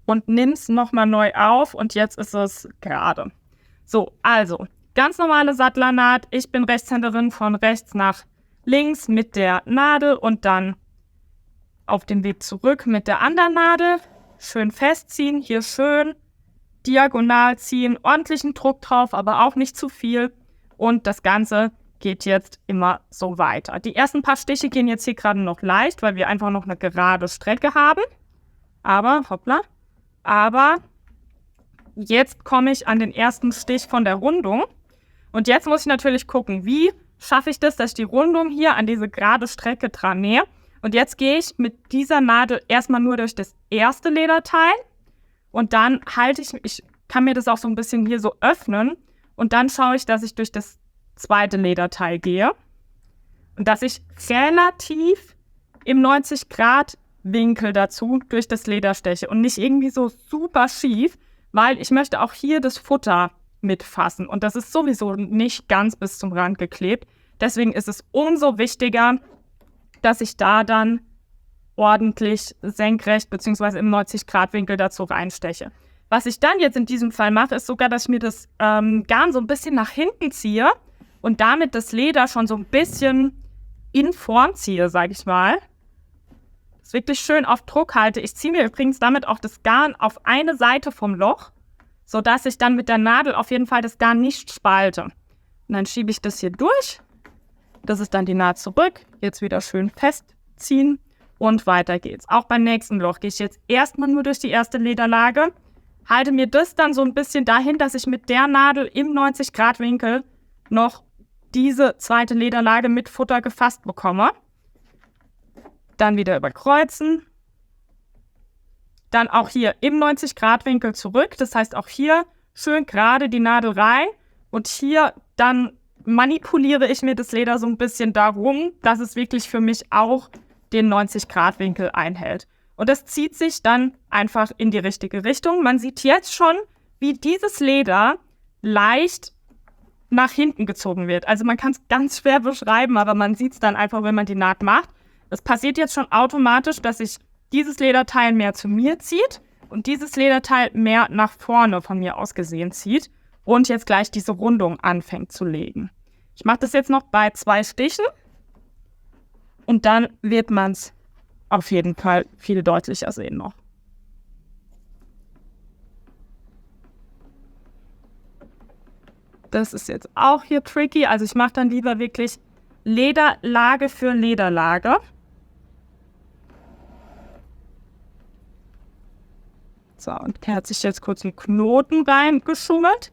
und nimm es nochmal neu auf und jetzt ist es gerade. So, also, ganz normale Sattlernaht. Ich bin Rechtshänderin, von rechts nach links mit der Nadel und dann auf den Weg zurück mit der anderen Nadel. Schön festziehen, hier schön diagonal ziehen, ordentlichen Druck drauf, aber auch nicht zu viel. Und das Ganze geht jetzt immer so weiter. Die ersten paar Stiche gehen jetzt hier gerade noch leicht, weil wir einfach noch eine gerade Strecke haben. Aber jetzt komme ich an den ersten Stich von der Rundung. Und jetzt muss ich natürlich gucken, wie schaffe ich das, dass ich die Rundung hier an diese gerade Strecke dran nähe. Und jetzt gehe ich mit dieser Nadel erstmal nur durch das erste Lederteil und dann ich kann mir das auch so ein bisschen hier so öffnen und dann schaue ich, dass ich durch das zweite Lederteil gehe und dass ich relativ im 90-Grad-Winkel dazu durch das Leder steche und nicht irgendwie so super schief, weil ich möchte auch hier das Futter mitfassen. Und das ist sowieso nicht ganz bis zum Rand geklebt. Deswegen ist es umso wichtiger, dass ich da dann ordentlich senkrecht bzw. im 90-Grad-Winkel dazu reinsteche. Was ich dann jetzt in diesem Fall mache, ist sogar, dass ich mir das Garn so ein bisschen nach hinten ziehe und damit das Leder schon so ein bisschen in Form ziehe, sage ich mal. Das wirklich schön auf Druck halte. Ich ziehe mir übrigens damit auch das Garn auf eine Seite vom Loch, sodass ich dann mit der Nadel auf jeden Fall das Garn nicht spalte. Und dann schiebe ich das hier durch. Das ist dann die Naht zurück. Jetzt wieder schön festziehen und weiter geht's. Auch beim nächsten Loch gehe ich jetzt erstmal nur durch die erste Lederlage, halte mir das dann so ein bisschen dahin, dass ich mit der Nadel im 90-Grad-Winkel noch diese zweite Lederlage mit Futter gefasst bekomme. Dann wieder überkreuzen. Dann auch hier im 90-Grad-Winkel zurück. Das heißt auch hier schön gerade die Nadel rein. Und hier dann manipuliere ich mir das Leder so ein bisschen darum, dass es wirklich für mich auch den 90-Grad-Winkel einhält. Und das zieht sich dann einfach in die richtige Richtung. Man sieht jetzt schon, wie dieses Leder leicht nach hinten gezogen wird. Also man kann es ganz schwer beschreiben, aber man sieht es dann einfach, wenn man die Naht macht. Es passiert jetzt schon automatisch, dass sich dieses Lederteil mehr zu mir zieht und dieses Lederteil mehr nach vorne von mir aus gesehen zieht und jetzt gleich diese Rundung anfängt zu legen. Ich mache das jetzt noch bei 2 Stichen und dann wird man es auf jeden Fall viel deutlicher sehen noch. Das ist jetzt auch hier tricky. Also ich mache dann lieber wirklich Lederlage für Lederlage. So, und hier hat sich jetzt kurz ein Knoten reingeschummelt.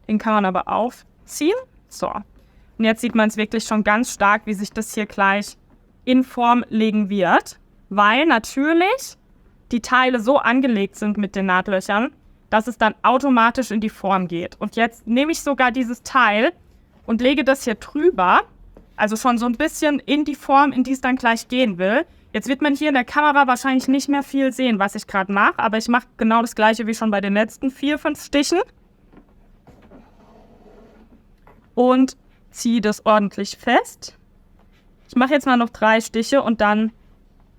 Den kann man aber aufziehen. So, und jetzt sieht man es wirklich schon ganz stark, wie sich das hier gleich in Form legen wird. Weil natürlich die Teile so angelegt sind mit den Nahtlöchern, dass es dann automatisch in die Form geht. Und jetzt nehme ich sogar dieses Teil und lege das hier drüber, also schon so ein bisschen in die Form, in die es dann gleich gehen will. Jetzt wird man hier in der Kamera wahrscheinlich nicht mehr viel sehen, was ich gerade mache, aber ich mache genau das gleiche wie schon bei den letzten 4, 5 Stichen. Und ziehe das ordentlich fest. Ich mache jetzt mal noch 3 Stiche und dann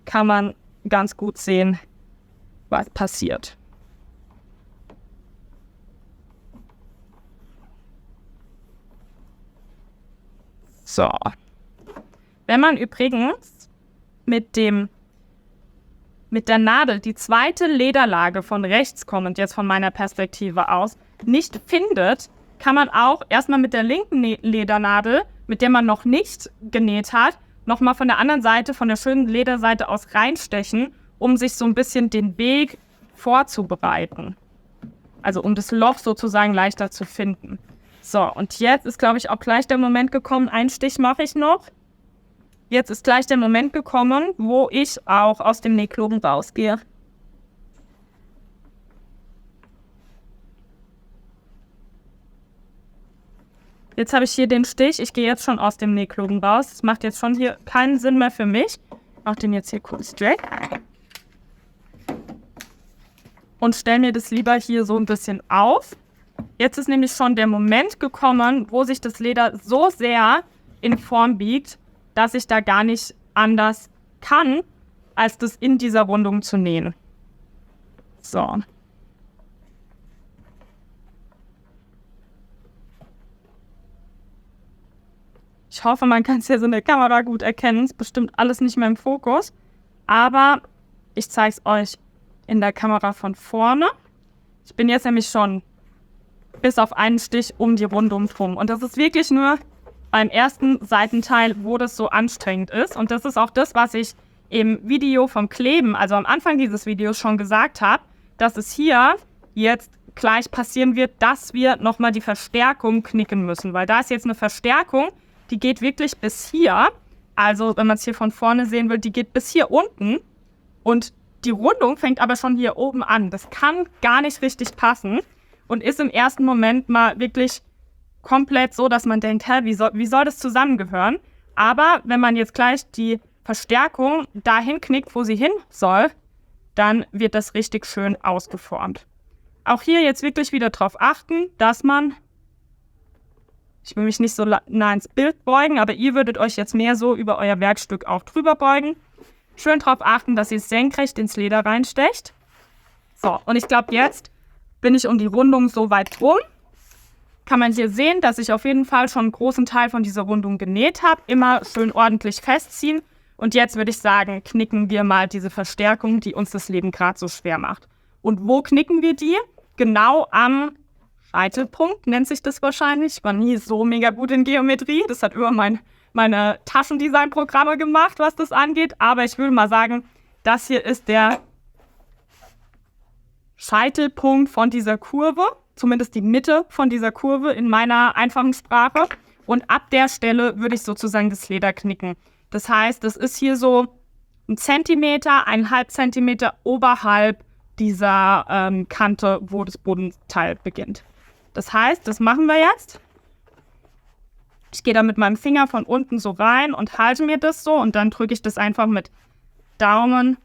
kann man ganz gut sehen, was passiert. So. Wenn man übrigens mit der Nadel die zweite Lederlage von rechts kommend, jetzt von meiner Perspektive aus, nicht findet, kann man auch erstmal mit der linken Ledernadel, mit der man noch nicht genäht hat, nochmal von der anderen Seite, von der schönen Lederseite aus reinstechen, um sich so ein bisschen den Weg vorzubereiten. Also um das Loch sozusagen leichter zu finden. So, und jetzt ist, glaube ich, auch gleich der Moment gekommen, einen Stich mache ich noch. Jetzt ist gleich der Moment gekommen, wo ich auch aus dem Nähkloben rausgehe. Jetzt habe ich hier den Stich, ich gehe jetzt schon aus dem Nähkloben raus. Das macht jetzt schon hier keinen Sinn mehr für mich. Ich mache den jetzt hier kurz weg. Und stelle mir das lieber hier so ein bisschen auf. Jetzt ist nämlich schon der Moment gekommen, wo sich das Leder so sehr in Form biegt, dass ich da gar nicht anders kann, als das in dieser Rundung zu nähen. So. Ich hoffe, man kann es hier so in der Kamera gut erkennen. Ist bestimmt alles nicht mehr im Fokus. Aber ich zeige es euch in der Kamera von vorne. Ich bin jetzt nämlich schon bis auf einen Stich um die Rundung drum. Und das ist wirklich nur beim ersten Seitenteil, wo das so anstrengend ist. Und das ist auch das, was ich im Video vom Kleben, also am Anfang dieses Videos schon gesagt habe, dass es hier jetzt gleich passieren wird, dass wir nochmal die Verstärkung knicken müssen. Weil da ist jetzt eine Verstärkung, die geht wirklich bis hier. Also wenn man es hier von vorne sehen will, die geht bis hier unten. Und die Rundung fängt aber schon hier oben an. Das kann gar nicht richtig passen. Und ist im ersten Moment mal wirklich komplett so, dass man denkt, hä, wie soll das zusammengehören? Aber wenn man jetzt gleich die Verstärkung dahin knickt, wo sie hin soll, dann wird das richtig schön ausgeformt. Auch hier jetzt wirklich wieder darauf achten, dass man Ich will mich nicht so nah ins Bild beugen, aber ihr würdet euch jetzt mehr so über euer Werkstück auch drüber beugen. Schön darauf achten, dass ihr es senkrecht ins Leder reinstecht. So, und ich glaube, jetzt bin ich um die Rundung so weit rum. Kann man hier sehen, dass ich auf jeden Fall schon einen großen Teil von dieser Rundung genäht habe. Immer schön ordentlich festziehen. Und jetzt würde ich sagen, knicken wir mal diese Verstärkung, die uns das Leben gerade so schwer macht. Und wo knicken wir die? Genau am Scheitelpunkt, nennt sich das wahrscheinlich. Ich war nie so mega gut in Geometrie. Das hat immer meine Taschendesign-Programme gemacht, was das angeht. Aber ich würde mal sagen, das hier ist der Scheitelpunkt von dieser Kurve. Zumindest die Mitte von dieser Kurve in meiner einfachen Sprache. Und ab der Stelle würde ich sozusagen das Leder knicken. Das heißt, das ist hier so 1 Zentimeter, 1,5 Zentimeter oberhalb dieser Kante, wo das Bodenteil beginnt. Das heißt, das machen wir jetzt. Ich gehe da mit meinem Finger von unten so rein und halte mir das so und dann drücke ich das einfach mit Daumen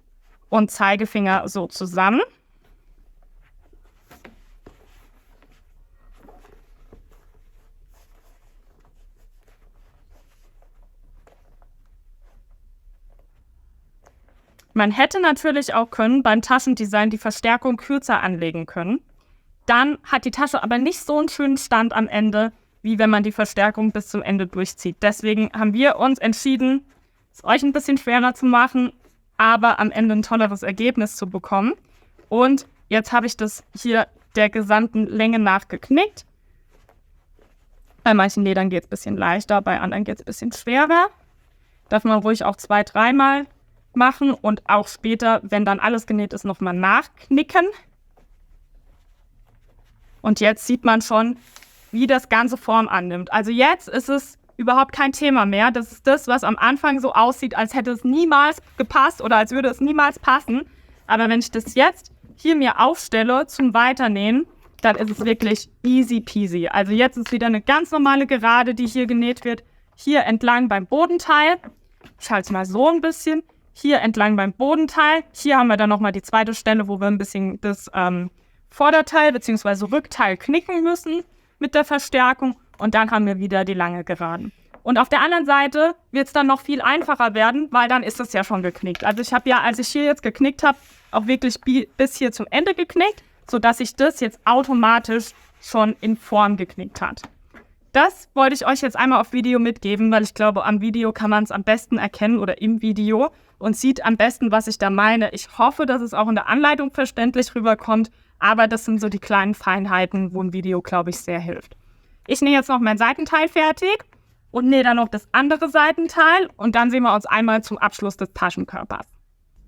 und Zeigefinger so zusammen. Man hätte natürlich auch beim Taschendesign die Verstärkung kürzer anlegen können. Dann hat die Tasche aber nicht so einen schönen Stand am Ende, wie wenn man die Verstärkung bis zum Ende durchzieht. Deswegen haben wir uns entschieden, es euch ein bisschen schwerer zu machen, aber am Ende ein tolleres Ergebnis zu bekommen. Und jetzt habe ich das hier der gesamten Länge nach geknickt. Bei manchen Ledern geht es ein bisschen leichter, bei anderen geht es ein bisschen schwerer. Darf man ruhig auch 2-3 Mal machen und auch später, wenn dann alles genäht ist, nochmal nachknicken. Und jetzt sieht man schon, wie das Ganze Form annimmt. Also jetzt ist es überhaupt kein Thema mehr. Das ist das, was am Anfang so aussieht, als hätte es niemals gepasst oder als würde es niemals passen. Aber wenn ich das jetzt hier mir aufstelle zum Weiternähen, dann ist es wirklich easy peasy. Also jetzt ist wieder eine ganz normale Gerade, die hier genäht wird. Hier entlang beim Bodenteil. Ich halte es mal so ein bisschen. Hier entlang beim Bodenteil. Hier haben wir dann nochmal die zweite Stelle, wo wir ein bisschen das Vorderteil bzw. Rückteil knicken müssen mit der Verstärkung. Und dann haben wir wieder die lange Geraden. Und auf der anderen Seite wird es dann noch viel einfacher werden, weil dann ist es ja schon geknickt. Also ich habe ja, als ich hier jetzt geknickt habe, auch wirklich bis hier zum Ende geknickt, sodass sich das jetzt automatisch schon in Form geknickt hat. Das wollte ich euch jetzt einmal auf Video mitgeben, weil ich glaube, am Video kann man es am besten erkennen oder im Video und sieht am besten, was ich da meine. Ich hoffe, dass es auch in der Anleitung verständlich rüberkommt, aber das sind so die kleinen Feinheiten, wo ein Video, glaube ich, sehr hilft. Ich nähe jetzt noch mein Seitenteil fertig und nähe dann noch das andere Seitenteil und dann sehen wir uns einmal zum Abschluss des Taschenkörpers.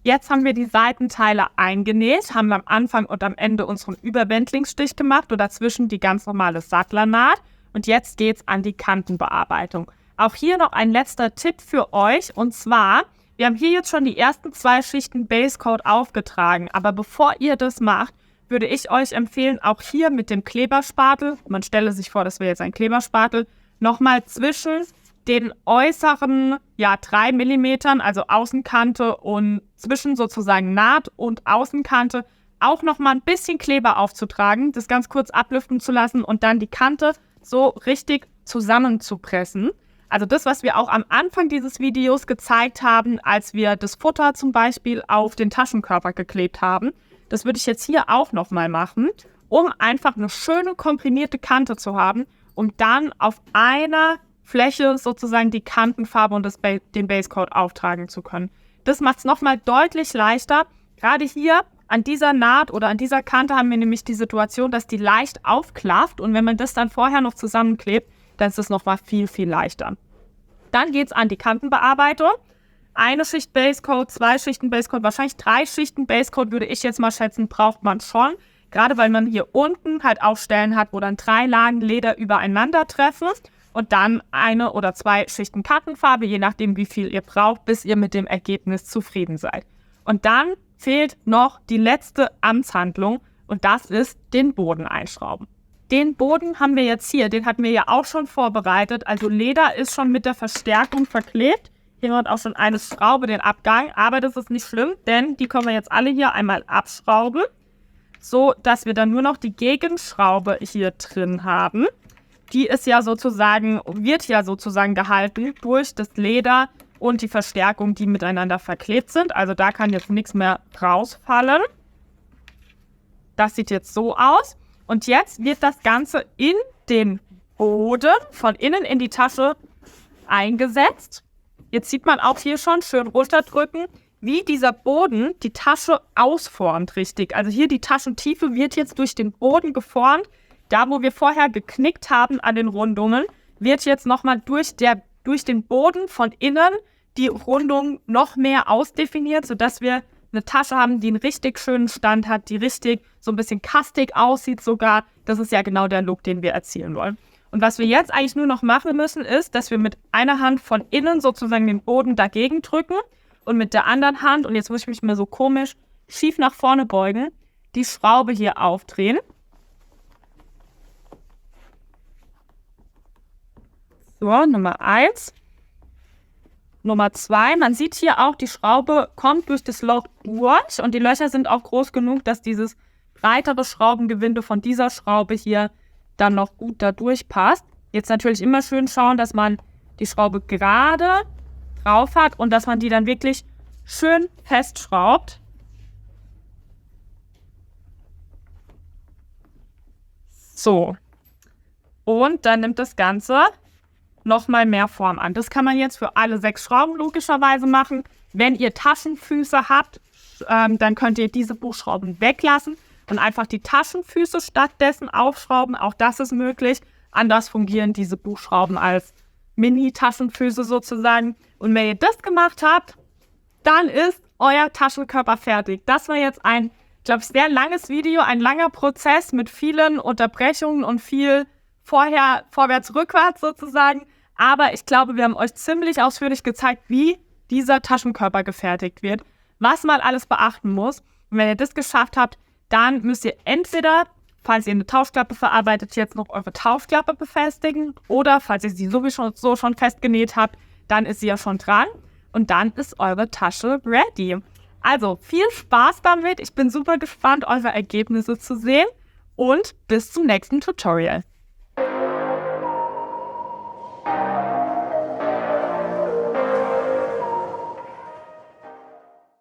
Jetzt haben wir die Seitenteile eingenäht, haben am Anfang und am Ende unseren Überwendlingsstich gemacht und dazwischen die ganz normale Sattlernaht. Und jetzt geht's an die Kantenbearbeitung. Auch hier noch ein letzter Tipp für euch. Und zwar, wir haben hier jetzt schon die ersten 2 Schichten Basecoat aufgetragen. Aber bevor ihr das macht, würde ich euch empfehlen, auch hier mit dem Kleberspatel, man stelle sich vor, das wäre jetzt ein Kleberspatel, nochmal zwischen den äußeren 3 mm, also Außenkante und zwischen sozusagen Naht und Außenkante, auch nochmal ein bisschen Kleber aufzutragen, das ganz kurz ablüften zu lassen und dann die Kante so richtig zusammenzupressen. Also das, was wir auch am Anfang dieses Videos gezeigt haben, als wir das Futter zum Beispiel auf den Taschenkörper geklebt haben, das würde ich jetzt hier auch nochmal machen, um einfach eine schöne komprimierte Kante zu haben, um dann auf einer Fläche sozusagen die Kantenfarbe und den Basecoat auftragen zu können. Das macht es nochmal deutlich leichter. Gerade hier an dieser Naht oder an dieser Kante haben wir nämlich die Situation, dass die leicht aufklafft und wenn man das dann vorher noch zusammenklebt, dann ist es nochmal viel, viel leichter. Dann geht es an die Kantenbearbeitung. 1 Schicht Basecoat, 2 Schichten Basecoat, wahrscheinlich 3 Schichten Basecoat würde ich jetzt mal schätzen, braucht man schon. Gerade weil man hier unten halt auch Stellen hat, wo dann 3 Lagen Leder übereinander treffen und dann 1 oder 2 Schichten Kantenfarbe, je nachdem wie viel ihr braucht, bis ihr mit dem Ergebnis zufrieden seid. Und dann fehlt noch die letzte Amtshandlung und das ist den Boden einschrauben. Den Boden haben wir jetzt hier, den hatten wir ja auch schon vorbereitet. Also Leder ist schon mit der Verstärkung verklebt. Hier hat auch schon eine Schraube den Abgang, aber das ist nicht schlimm, denn die können wir jetzt alle hier einmal abschrauben, so dass wir dann nur noch die Gegenschraube hier drin haben. wird ja sozusagen gehalten durch das Leder und die Verstärkung, die miteinander verklebt sind. Also da kann jetzt nichts mehr rausfallen. Das sieht jetzt so aus. Und jetzt wird das Ganze in den Boden von innen in die Tasche eingesetzt. Jetzt sieht man auch hier schon schön runterdrücken, wie dieser Boden die Tasche ausformt, richtig. Also hier die Taschentiefe wird jetzt durch den Boden geformt. Da, wo wir vorher geknickt haben an den Rundungen, wird jetzt nochmal durch den Boden von innen die Rundung noch mehr ausdefiniert, sodass wir eine Tasche haben, die einen richtig schönen Stand hat, die richtig so ein bisschen kastig aussieht sogar. Das ist ja genau der Look, den wir erzielen wollen. Und was wir jetzt eigentlich nur noch machen müssen, ist, dass wir mit einer Hand von innen sozusagen den Boden dagegen drücken und mit der anderen Hand, und jetzt muss ich mich mal so komisch schief nach vorne beugen, die Schraube hier aufdrehen. So, Nummer 1. Nummer 2, man sieht hier auch, die Schraube kommt durch das Loch durch und die Löcher sind auch groß genug, dass dieses breitere Schraubengewinde von dieser Schraube hier dann noch gut da durchpasst. Jetzt natürlich immer schön schauen, dass man die Schraube gerade drauf hat und dass man die dann wirklich schön festschraubt. So. Und dann nimmt das Ganze nochmal mehr Form an. Das kann man jetzt für alle 6 Schrauben logischerweise machen. Wenn ihr Taschenfüße habt, dann könnt ihr diese Buchschrauben weglassen und einfach die Taschenfüße stattdessen aufschrauben. Auch das ist möglich. Anders fungieren diese Buchschrauben als Mini-Taschenfüße sozusagen. Und wenn ihr das gemacht habt, dann ist euer Taschenkörper fertig. Das war jetzt ein, ich glaube, sehr langes Video, ein langer Prozess mit vielen Unterbrechungen und viel vorwärts, rückwärts sozusagen. Aber ich glaube, wir haben euch ziemlich ausführlich gezeigt, wie dieser Taschenkörper gefertigt wird, was man alles beachten muss. Und wenn ihr das geschafft habt, dann müsst ihr entweder, falls ihr eine Tauschklappe verarbeitet, jetzt noch eure Tauschklappe befestigen oder falls ihr sie sowieso schon festgenäht habt, dann ist sie ja schon dran und dann ist eure Tasche ready. Also viel Spaß damit. Ich bin super gespannt, eure Ergebnisse zu sehen und bis zum nächsten Tutorial.